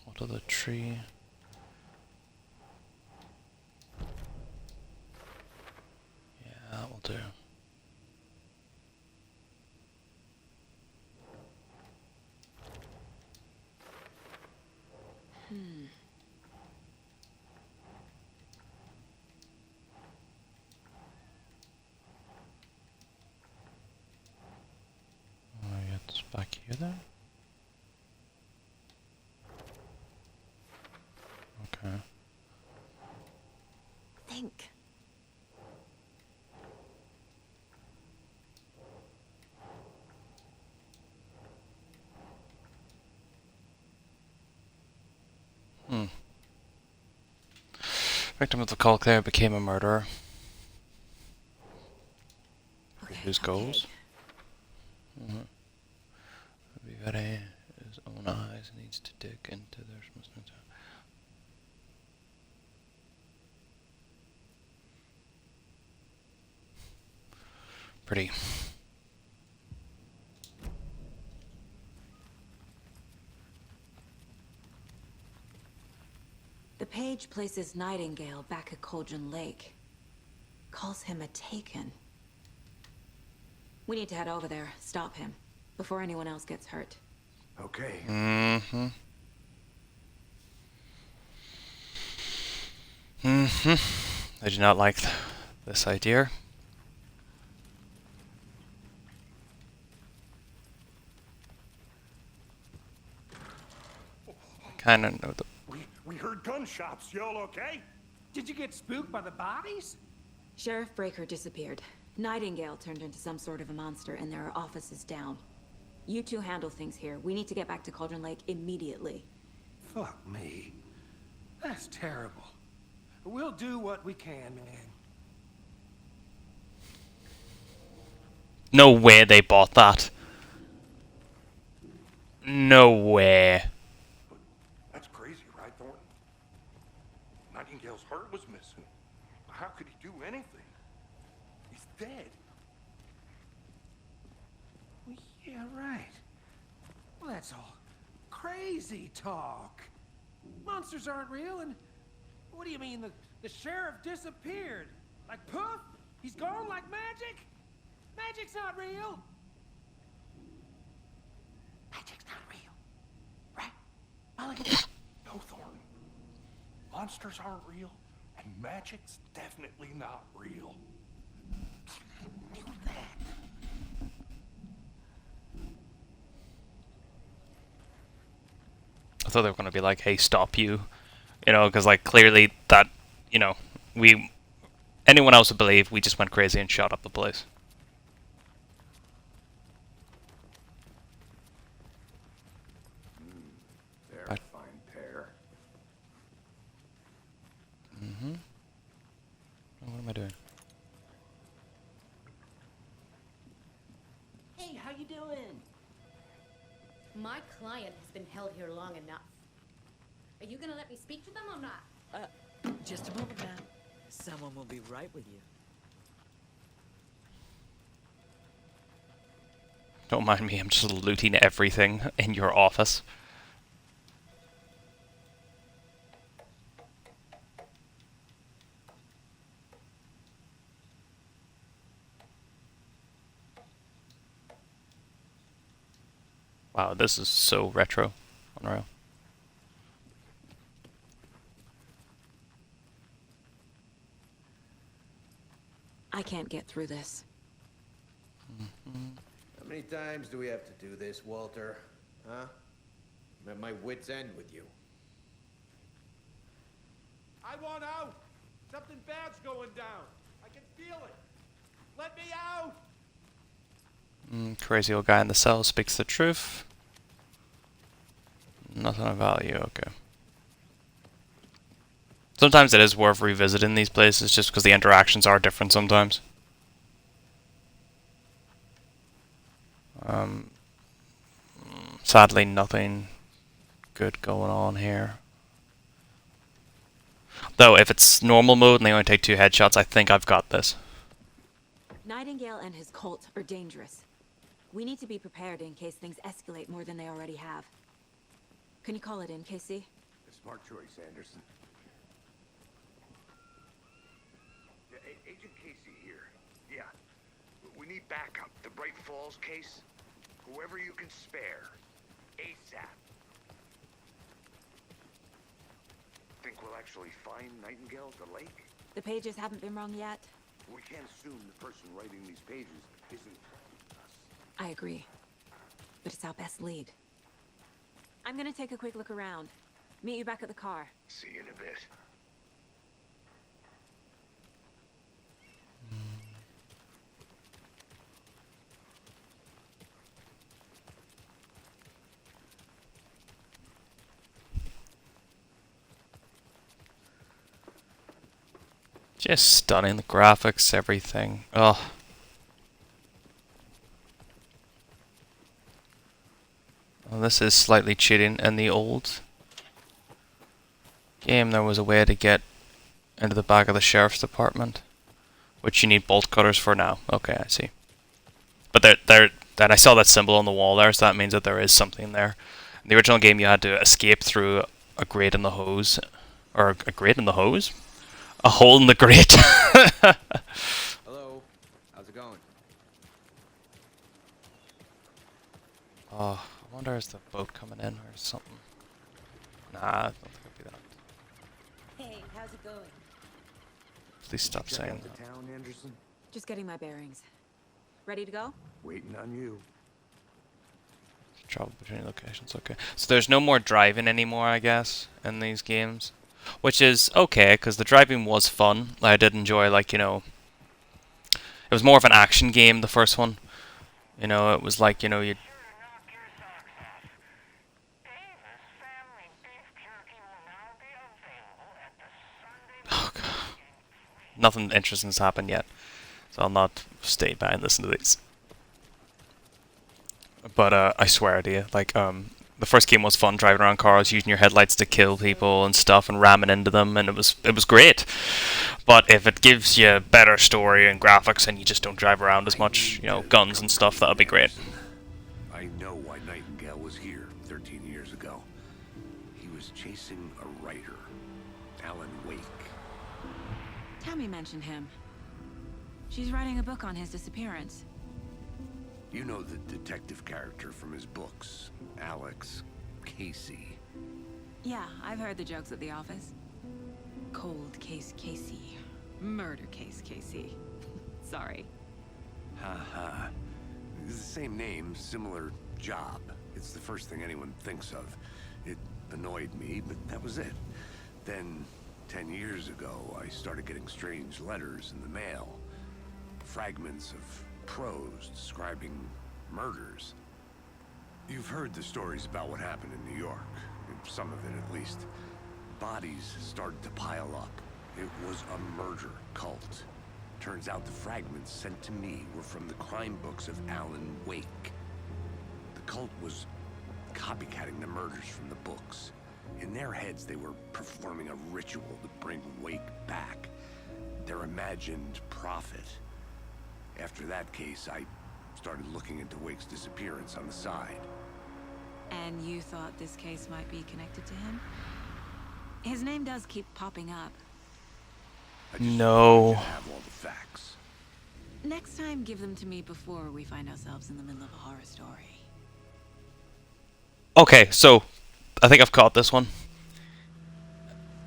Go to the tree. Yeah, that will do. It's back here then? Okay. Think. Victim of the call clear became a murderer. Whose goals? Be very his own eyes needs to dig into their pretty. The page places Nightingale back at Cauldron Lake. Calls him a Taken. We need to head over there, stop him, before anyone else gets hurt. Okay. I do not like this idea. kind of know the... We heard gunshots. Y'all okay? Did you get spooked by the bodies? Sheriff Breaker disappeared. Nightingale turned into some sort of a monster, and there are offices down. You two handle things here. We need to get back to Cauldron Lake immediately. Fuck me. That's terrible. We'll do what we can, man. No way they bought that. No way. That's crazy, right, Thornton? Nightingale's heart was missing. How could he do anything? He's dead. Yeah, right. Well, that's all crazy talk. Monsters aren't real, and what do you mean the sheriff disappeared? Like poof? He's gone like magic? Magic's not real. Magic's not real. Right? No, Thornton. Monsters aren't real, and magic's definitely not real. You knew that. I thought they were going to be like, hey, stop you. You know, because, like, clearly that, you know, anyone else would believe we just went crazy and shot up the place. They're a fine pair. Mm-hmm. What am I doing? Hey, how you doing? My client has been held here long enough. Are you gonna let me speak to them or not? Just a moment, ma'am. Someone will be right with you. Don't mind me, I'm just looting everything in your office. Wow, this is so retro. Unreal. I can't get through this. How many times do we have to do this, Walter? Huh? I'm at my wit's end with you. I want out. Something bad's going down. I can feel it. Let me out. Crazy old guy in the cell speaks the truth. Nothing of value, okay. Sometimes it is worth revisiting these places just because the interactions are different sometimes. Sadly, nothing good going on here. Though, if it's normal mode and they only take 2 headshots, I think I've got this. Nightingale and his cult are dangerous. We need to be prepared in case things escalate more than they already have. Can you call it in, Casey? A smart choice, Anderson. Yeah, Agent Casey here. Yeah. We need backup. The Bright Falls case. Whoever you can spare. ASAP. Think we'll actually find Nightingale at the lake? The pages haven't been wrong yet. We can't assume the person writing these pages isn't us. I agree. But it's our best lead. I'm gonna take a quick look around. Meet you back at the car. See you in a bit. Just stunning, the graphics, everything. Oh. Well, this is slightly cheating. In the old game, there was a way to get into the back of the sheriff's department, which you need bolt cutters for now. Okay, I see. But that I saw that symbol on the wall there, so that means that there is something there. In the original game, you had to escape through a grate in the hose, or a grate in the hose. A hole in the grate. Hello. How's it going? Oh, I wonder is the boat coming in or something. Nah, I don't think it'll be that. Hey, how's it going? Please stop Check saying out that. the town, Anderson. Just getting my bearings. Ready to go? Waiting on you. Travel between locations, okay. So there's no more driving anymore, I guess, in these games. Which is okay, because the driving was fun. I did enjoy, like, you know... It was more of an action game, the first one. You know, it was like, you know, you... Oh, God. Nothing interesting has happened yet. So I'll not stay by and listen to these. But I swear to you, like, the first game was fun, driving around cars, using your headlights to kill people and stuff, and ramming into them, and it was great. But if it gives you better story and graphics, and you just don't drive around as much, you know, guns and stuff, that'll be great. I know why Nightingale was here 13 years ago. He was chasing a writer, Alan Wake. Tammy mentioned him. She's writing a book on his disappearance. You know the detective character from his books, Alex Casey. Yeah, I've heard the jokes at the office. Cold case Casey. Murder case Casey. Sorry. Ha. It's the same name, similar job. It's the first thing anyone thinks of. It annoyed me, but that was it. Then, 10 years ago, I started getting strange letters in the mail. Fragments of prose describing murders. You've heard the stories about what happened in New York. Some of it, at least. Bodies started to pile up. It was a murder cult. Turns out the fragments sent to me were from the crime books of Alan Wake. The cult was copycatting the murders from the books. In their heads, they were performing a ritual to bring Wake back. Their imagined prophet. After that case, I started looking into Wake's disappearance on the side. And you thought this case might be connected to him? His name does keep popping up. No. Have all the facts. Next time, give them to me before we find ourselves in the middle of a horror story. Okay, so I think I've caught this one.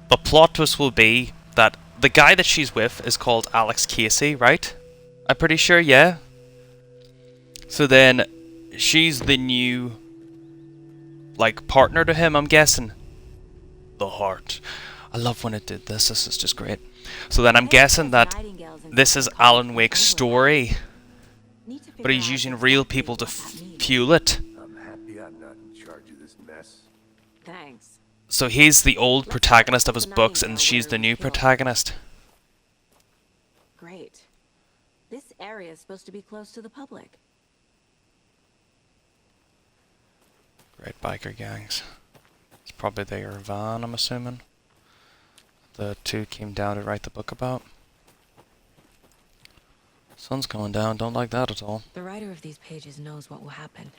The plot twist will be that the guy that she's with is called Alex Casey, right? I'm pretty sure, yeah. So then, she's the new, like, partner to him, I'm guessing. The Heart. I love when it did this. This is just great. So then I'm guessing that this is Alan Wake's story. But he's using real people to fuel it. I'm happy I'm not in charge of this mess. Thanks. So he's the old protagonist of his books, and she's the new protagonist. Great. This area is supposed to be close to the public. Great biker gangs. It's probably their van, I'm assuming. The two came down to write the book about. Sun's going down, don't like that at all. The writer of these pages knows what will happen.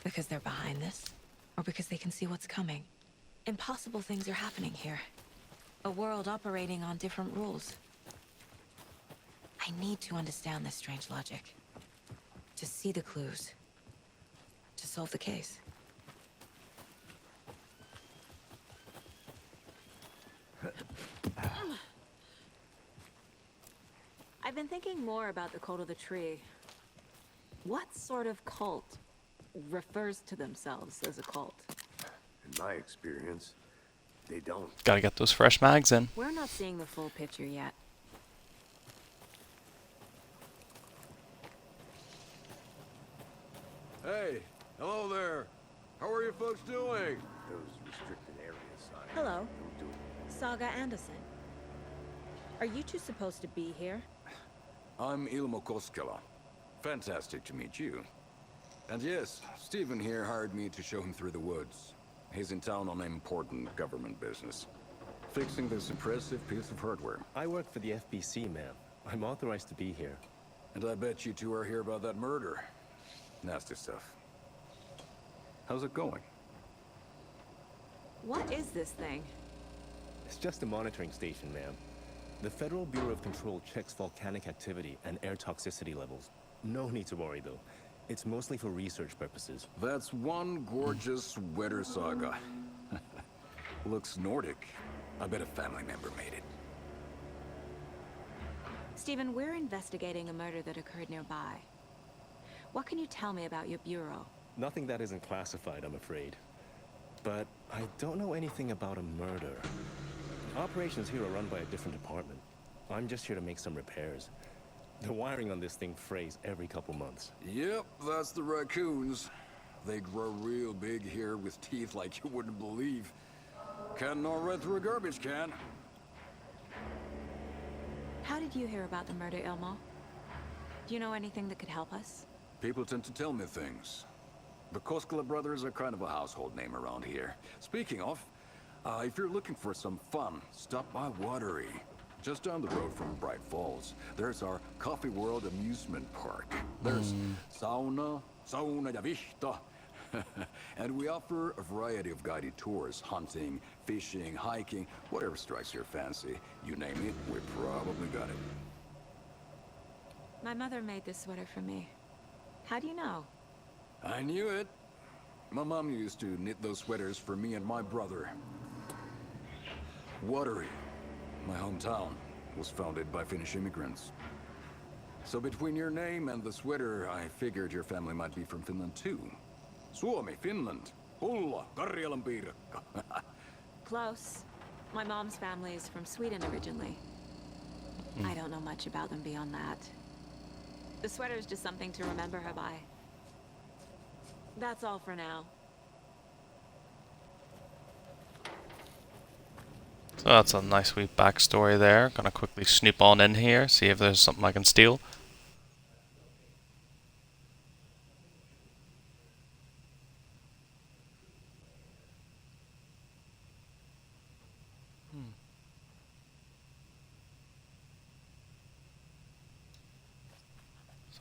Because they're behind this, or because they can see what's coming. Impossible things are happening here. A world operating on different rules. I need to understand this strange logic. To see the clues. To solve the case. I've been thinking more about the cult of the tree. What sort of cult refers to themselves as a cult? In my experience, they don't. Gotta get those fresh mags in. We're not seeing the full picture yet. Hey, hello there. How are you folks doing? Those restricted areas. Hello, Saga Anderson. Are you two supposed to be here? I'm Ilmo Koskela. Fantastic to meet you. And yes, Stephen here hired me to show him through the woods. He's in town on important government business. Fixing this impressive piece of hardware. I work for the FBC, ma'am. I'm authorized to be here. And I bet you two are here about that murder. Nasty stuff. How's it going? What is this thing? It's just a monitoring station, ma'am. The Federal Bureau of Control checks volcanic activity and air toxicity levels. No need to worry, though. It's mostly for research purposes. That's one gorgeous weather saga. Looks Nordic. I bet a family member made it. Stephen, we're investigating a murder that occurred nearby. What can you tell me about your bureau? Nothing that isn't classified, I'm afraid. But I don't know anything about a murder. Operations here are run by a different department. I'm just here to make some repairs. The wiring on this thing frays every couple months. Yep, that's the raccoons. They grow real big here with teeth like you wouldn't believe. Can't know right through a garbage can. How did you hear about the murder, Ilmo? Do you know anything that could help us? People tend to tell me things. The Koskela brothers are kind of a household name around here. Speaking of, if you're looking for some fun, stop by Watery. Just down the road from Bright Falls, there's our Coffee World amusement park. There's sauna ja vihta. And we offer a variety of guided tours, hunting, fishing, hiking, whatever strikes your fancy. You name it, we probably got it. My mother made this sweater for me. How do you know? I knew it. My mom used to knit those sweaters for me and my brother. Watery, my hometown, was founded by Finnish immigrants. So between your name and the sweater, I figured your family might be from Finland too. Suomi, Finland. Hulla, Karjalan piirakka. Close. My mom's family is from Sweden originally. I don't know much about them beyond that. The sweater is just something to remember her by. That's all for now. So that's a nice wee backstory there. Gonna quickly snoop on in here, see if there's something I can steal.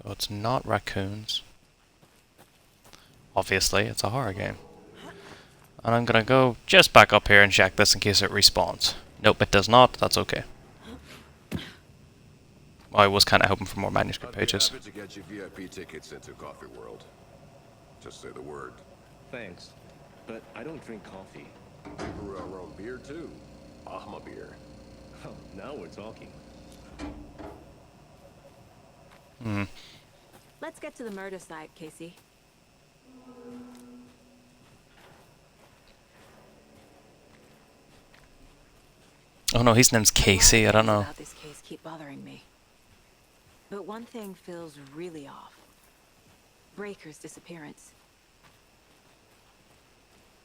So it's not raccoons. Obviously, it's a horror game. And I'm gonna go just back up here and check this in case it respawns. Nope, it does not. That's okay. I was kind of hoping for more manuscript pages. I'd be happy to get you VIP tickets into Coffee World. Just say the word. Thanks, but I don't drink coffee. We brew our own beer too. Ahma beer. Oh, now we're talking. Let's get to the murder site, Casey. Oh no, his name's Casey. I don't know. About this case keep bothering me. But one thing feels really off. Breaker's disappearance.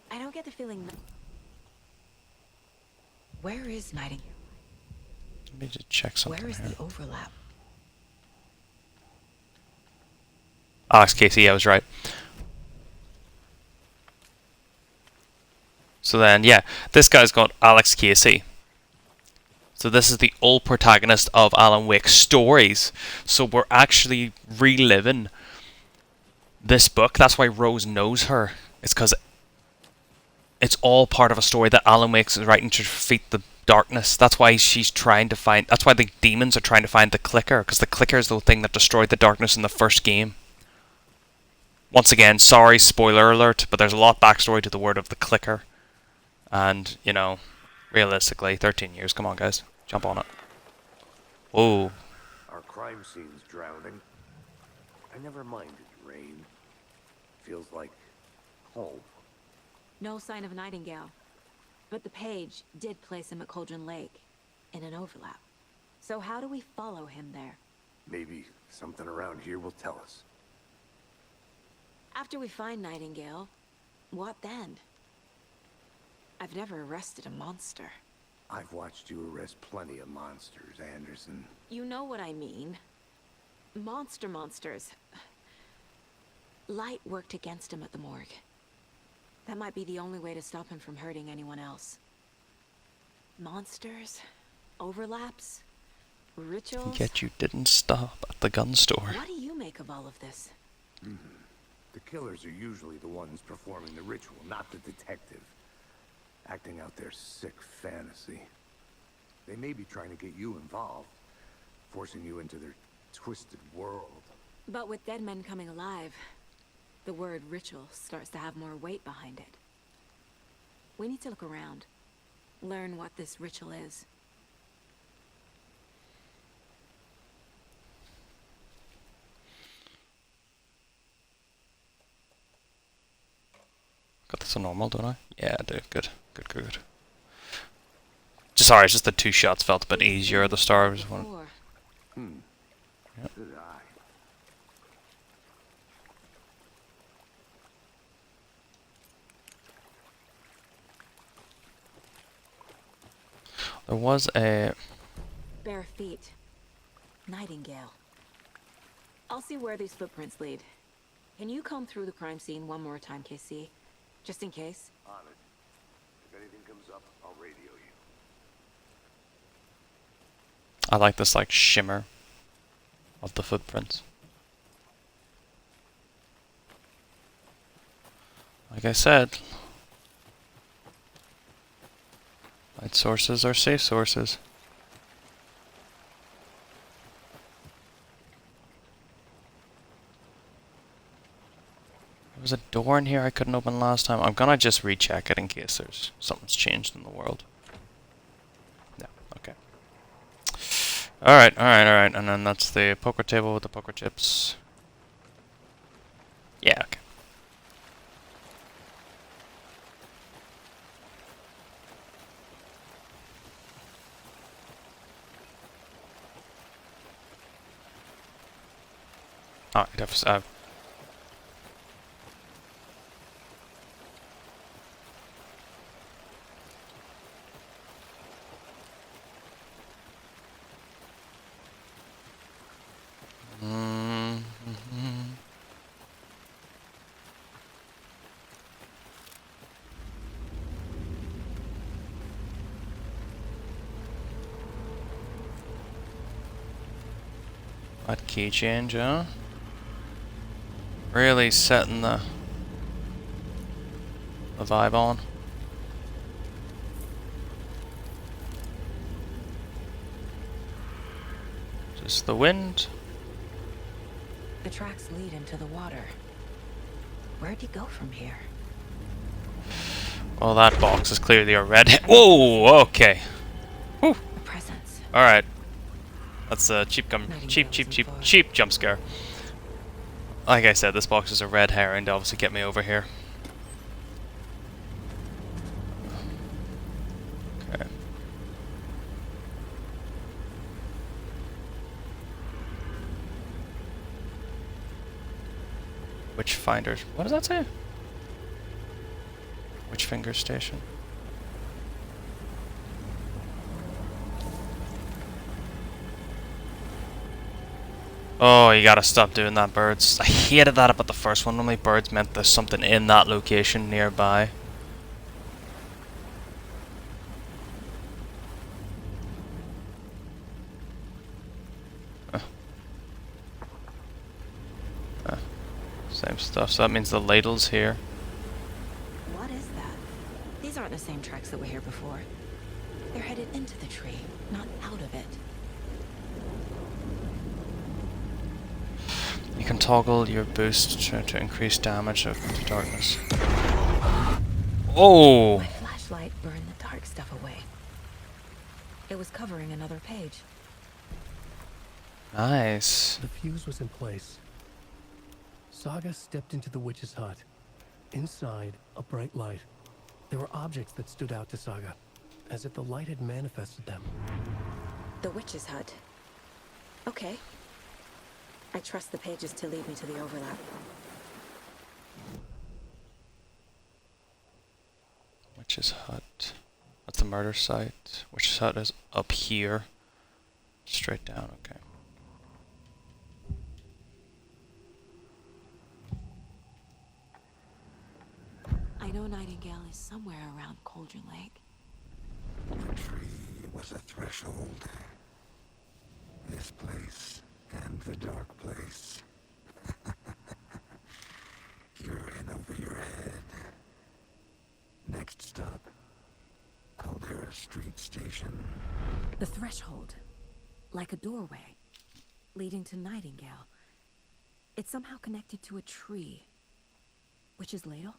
I don't get the feeling. Where is Nightingale? Let me just check something. Where is here. the overlap? Alex Casey, I was right. So then, yeah, this guy's got Alex Casey. So this is the old protagonist of Alan Wake's stories. So we're actually reliving this book. That's why Rose knows her. It's because it's all part of a story that Alan Wake is writing to defeat the darkness. That's why she's trying to find... That's why the demons are trying to find the clicker. Because the clicker is the thing that destroyed the darkness in the first game. Once again, sorry, spoiler alert, but there's a lot of backstory to the word of the clicker. And, you know, realistically, 13 years. Come on, guys. Jump on it. Whoa. Our crime scene's drowning. I never minded rain. Feels like home. No sign of Nightingale. But the page did place him at Cauldron Lake, in an overlap. So how do we follow him there? Maybe something around here will tell us. After we find Nightingale, what then? I've never arrested a monster. I've watched you arrest plenty of monsters, Anderson. You know what I mean. Monsters. Light worked against him at the morgue. That might be the only way to stop him from hurting anyone else. Monsters? Overlaps? Rituals? Yet you didn't stop at the gun store. What do you make of all of this? The killers are usually the ones performing the ritual, not the detective. Acting out their sick fantasy. They may be trying to get you involved, forcing you into their twisted world. But with dead men coming alive, the word ritual starts to have more weight behind it. We need to look around, learn what this ritual is. to normal, don't I? Yeah, I do. Good. Good, good, good. Just sorry, it's just the 2 shots felt a bit easier at the start. I just wanted... Yep. Good eye. There was a... Bare feet. Nightingale. I'll see where these footprints lead. Can you comb through the crime scene one more time, KC? Just in case? On it. If anything comes up, I'll radio you. I like this, like, shimmer of the footprints. Like I said, light sources are safe sources. There was a door in here I couldn't open last time. I'm gonna just recheck it in case there's something's changed in the world. No, okay. Alright, alright, alright. And then that's the poker table with the poker chips. Yeah, okay. Alright, That key change, huh? Really setting the vibe on. Just the wind. The tracks lead into the water. Where'd you go from here? Well, that box is clearly a red. Whoa! Okay. Whew. Presents. All right. That's a cheap jump scare. Like I said, this box is a red herring to obviously get me over here. Okay. Witchfinders. What does that say? Witchfinger Station. Oh, you gotta stop doing that, birds. I hated that about the first one. Normally birds meant there's something in that location nearby. Same stuff, so that means the ladle's here. What is that? These aren't the same tracks that were here before. They're headed into the tree, not out of it. You can toggle your boost to increase damage of the darkness. Oh! My flashlight burned the dark stuff away. It was covering another page. Nice. The fuse was in place. Saga stepped into the witch's hut. Inside, a bright light. There were objects that stood out to Saga, as if the light had manifested them. The witch's hut. Okay. I trust the pages to lead me to the overlap. Witch's hut. That's the murder site. Witch's hut is up here. Straight down, okay. I know Nightingale is somewhere around Cauldron Lake. The tree was a threshold. This place and the dark place. You're in over your head. Next stop, Caldera Street Station. The threshold. Like a doorway. Leading to Nightingale. It's somehow connected to a tree. Witch's ladle?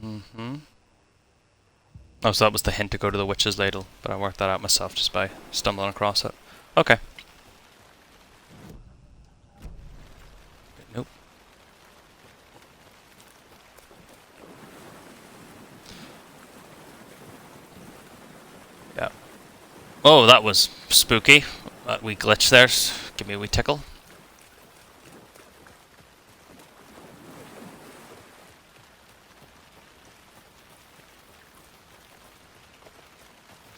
Mm-hmm. Oh, so that was the hint to go to the witch's ladle, but I worked that out myself just by stumbling across it. Okay. Nope. Oh, that was spooky. That wee glitch there. Give me a wee tickle.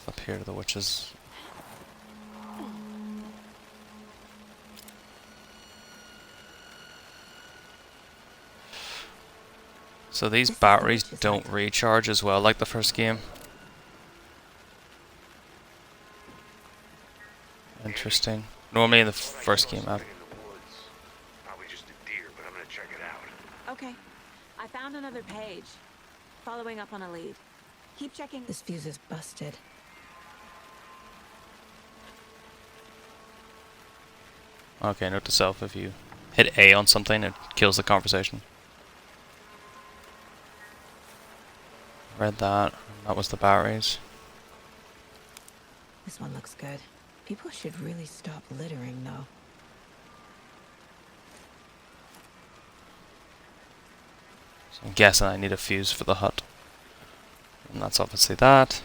Up here to the witches. So these batteries don't recharge as well like the first game. Interesting. Normally in the first game, Probably just a deer, but I'm gonna check it out. Okay. I found another page. Following up on a lead. Keep checking. This fuse is busted. Okay, note to self, if you hit A on something, it kills the conversation. Read that. That was the batteries. This one looks good. People should really stop littering, though. So I'm guessing I need a fuse for the hut. And that's obviously that.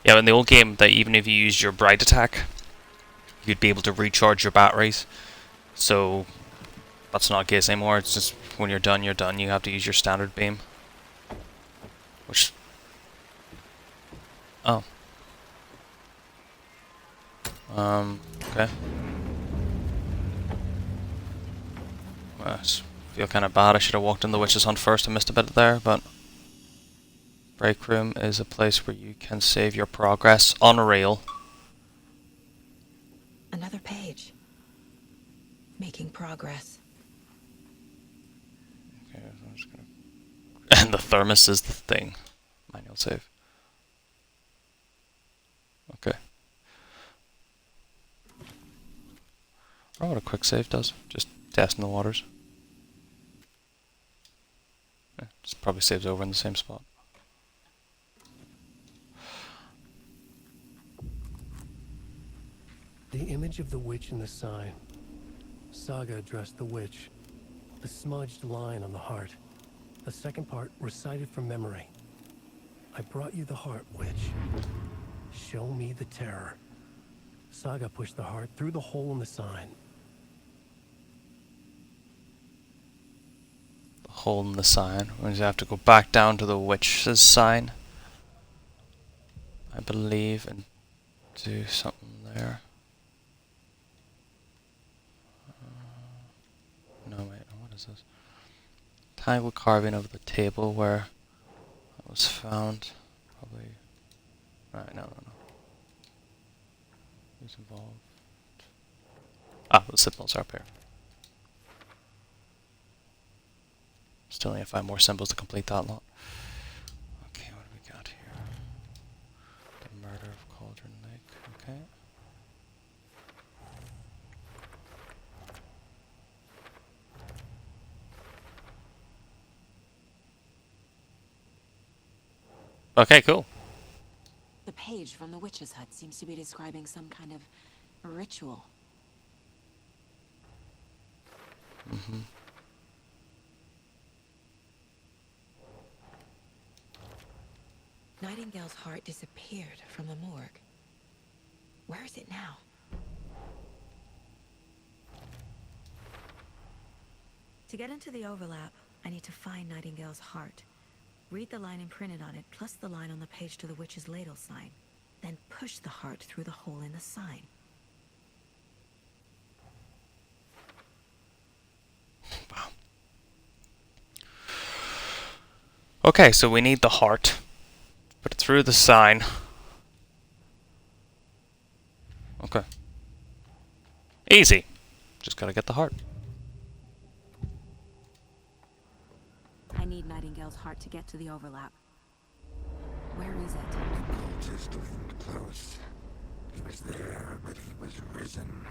Yeah, in the old game, that even if you used your bright attack, you'd be able to recharge your batteries. So that's not the case anymore. It's just when you're done, you're done. You have to use your standard beam. Which... Oh. Okay. Well, I feel kind of bad. I should have walked in the witch's hunt first. I missed a bit there, but... Break room is a place where you can save your progress on a rail. Another page. Making progress. Okay, I'm just gonna... And the thermos is the thing. Manual save. Okay. I wonder what a quick save does. Just testing the waters. Yeah, just probably saves over in the same spot. The image of the witch in the sign. Saga addressed the witch. The smudged line on the heart. The second part recited from memory. I brought you the heart, witch. Show me the terror. Saga pushed the heart through the hole in the sign. The hole in the sign. We have to go back down to the witch's sign, I believe, and do something there. No, wait, what is this? Tangled carving of the table where it was found. Probably. Alright, no. Who's involved? Ah, the symbols are up here. Still need to find more symbols to complete that lot. Okay, what do we got here? The murder of Cauldron Lake. Okay. Okay, cool. The page from the witch's hut seems to be describing some kind of ritual. Mm-hmm. Nightingale's heart disappeared from the morgue. Where is it now? To get into the overlap, I need to find Nightingale's heart. Read the line imprinted on it, plus the line on the page to the witch's ladle sign. Then push the heart through the hole in the sign. Wow. Okay, so we need the heart. Put it through the sign. Okay. Easy. Just gotta get the heart. I need Nightingale's heart to get to the overlap. Where is it? Cultist wasn't close. He was there, but he was risen.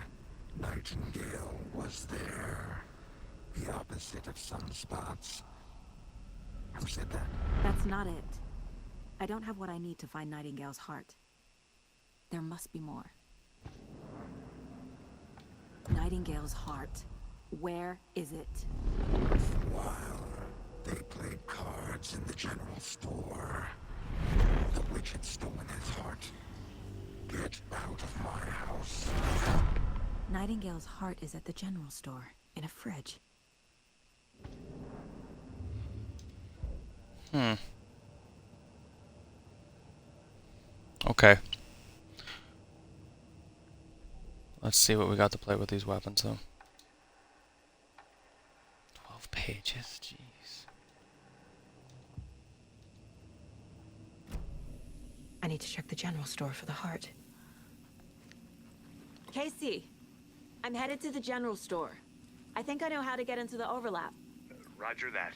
Nightingale was there. The opposite of sunspots. Who said that? That's not it. I don't have what I need to find Nightingale's heart. There must be more. Nightingale's heart. Where is it? For a while, they played cards in the general store. Nightingale's heart is at the general store, in a fridge. Okay. Let's see what we got to play with these weapons, though. 12 pages, jeez. I need to check the general store for the heart. Casey, I'm headed to the general store. I think I know how to get into the overlap. Roger that.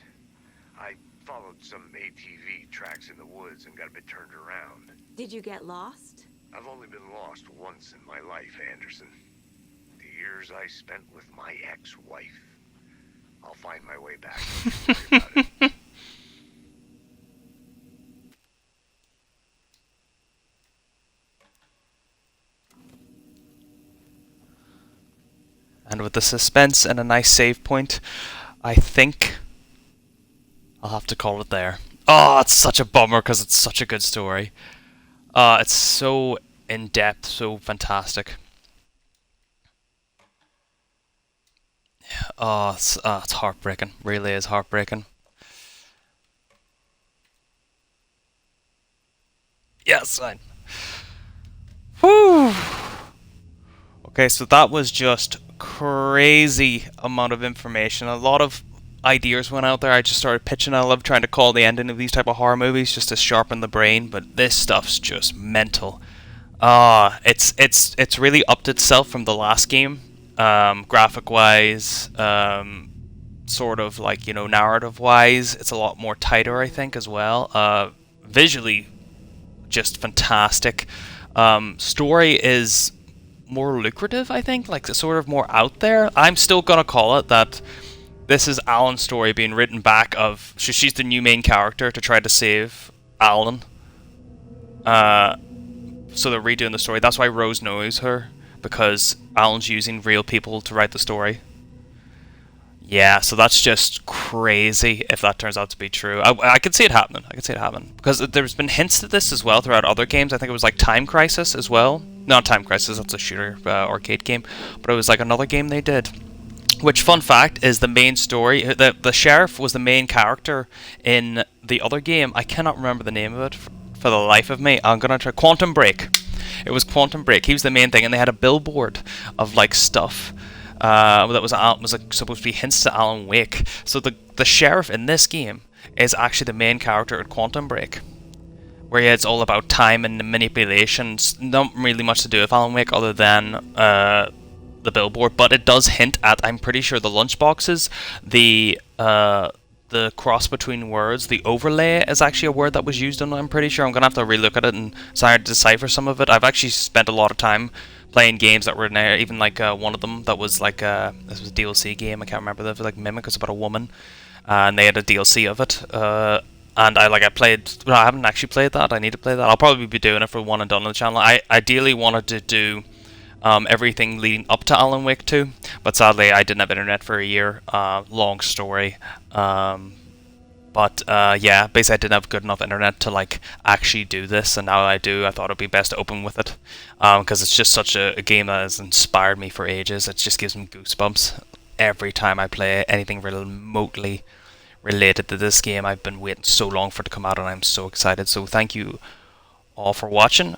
I followed some ATV tracks in the woods and got a bit turned around. Did you get lost? I've only been lost once in my life, Anderson. The years I spent with my ex-wife. I'll find my way back. Don't worry about it. And with the suspense and a nice save point, I think I'll have to call it there. Oh, it's such a bummer because it's such a good story. It's so in-depth, so fantastic. Oh, it's heartbreaking. Really is heartbreaking. Yes, fine. Whew. Okay, so that was just crazy amount of information. A lot of ideas went out there. I just started pitching. I love trying to call the ending of these type of horror movies just to sharpen the brain, but this stuff's just mental. It's really upped itself from the last game, graphic wise, sort of like, you know, narrative wise. It's a lot more tighter, I think, as well. Visually, just fantastic. Story is more lucrative, I think, like sort of more out there. I'm still gonna call it that this is Alan's story being written back of, she's the new main character to try to save Alan. So they're redoing the story. That's why Rose knows her, because Alan's using real people to write the story. Yeah, so that's just crazy if that turns out to be true. I could see it happening. I could see it happening. Because there's been hints to this as well throughout other games. I think it was like Time Crisis as well. Not Time Crisis, that's a shooter arcade game. But it was like another game they did. Which, fun fact, is the main story. The sheriff was the main character in the other game. I cannot remember the name of it for the life of me. I'm going to try. Quantum Break. It was Quantum Break. He was the main thing. And they had a billboard of like stuff. That was like, supposed to be hints to Alan Wake. So the sheriff in this game is actually the main character at Quantum Break, where it's all about time and manipulation. Not really much to do with Alan Wake other than the billboard, but it does hint at, I'm pretty sure, the lunchboxes, the cross between words, the overlay is actually a word that was used on it. I'm pretty sure. I'm gonna have to relook at it and try to decipher some of it. I've actually spent a lot of time playing games that were in there, even like one of them that was like this was a DLC game. I can't remember. That was like Mimic. It's about a woman, and they had a DLC of it. And I played. No, I haven't actually played that. I need to play that. I'll probably be doing it for one and done on the channel. I ideally wanted to do everything leading up to Alan Wake 2, but sadly I didn't have internet for a year. Long story. But yeah, basically I didn't have good enough internet to like actually do this, and now I do. I thought it'd be best to open with it, because it's just such a game that has inspired me for ages. It just gives me goosebumps every time I play anything remotely related to this game. I've been waiting so long for it to come out, and I'm so excited. So thank you all for watching.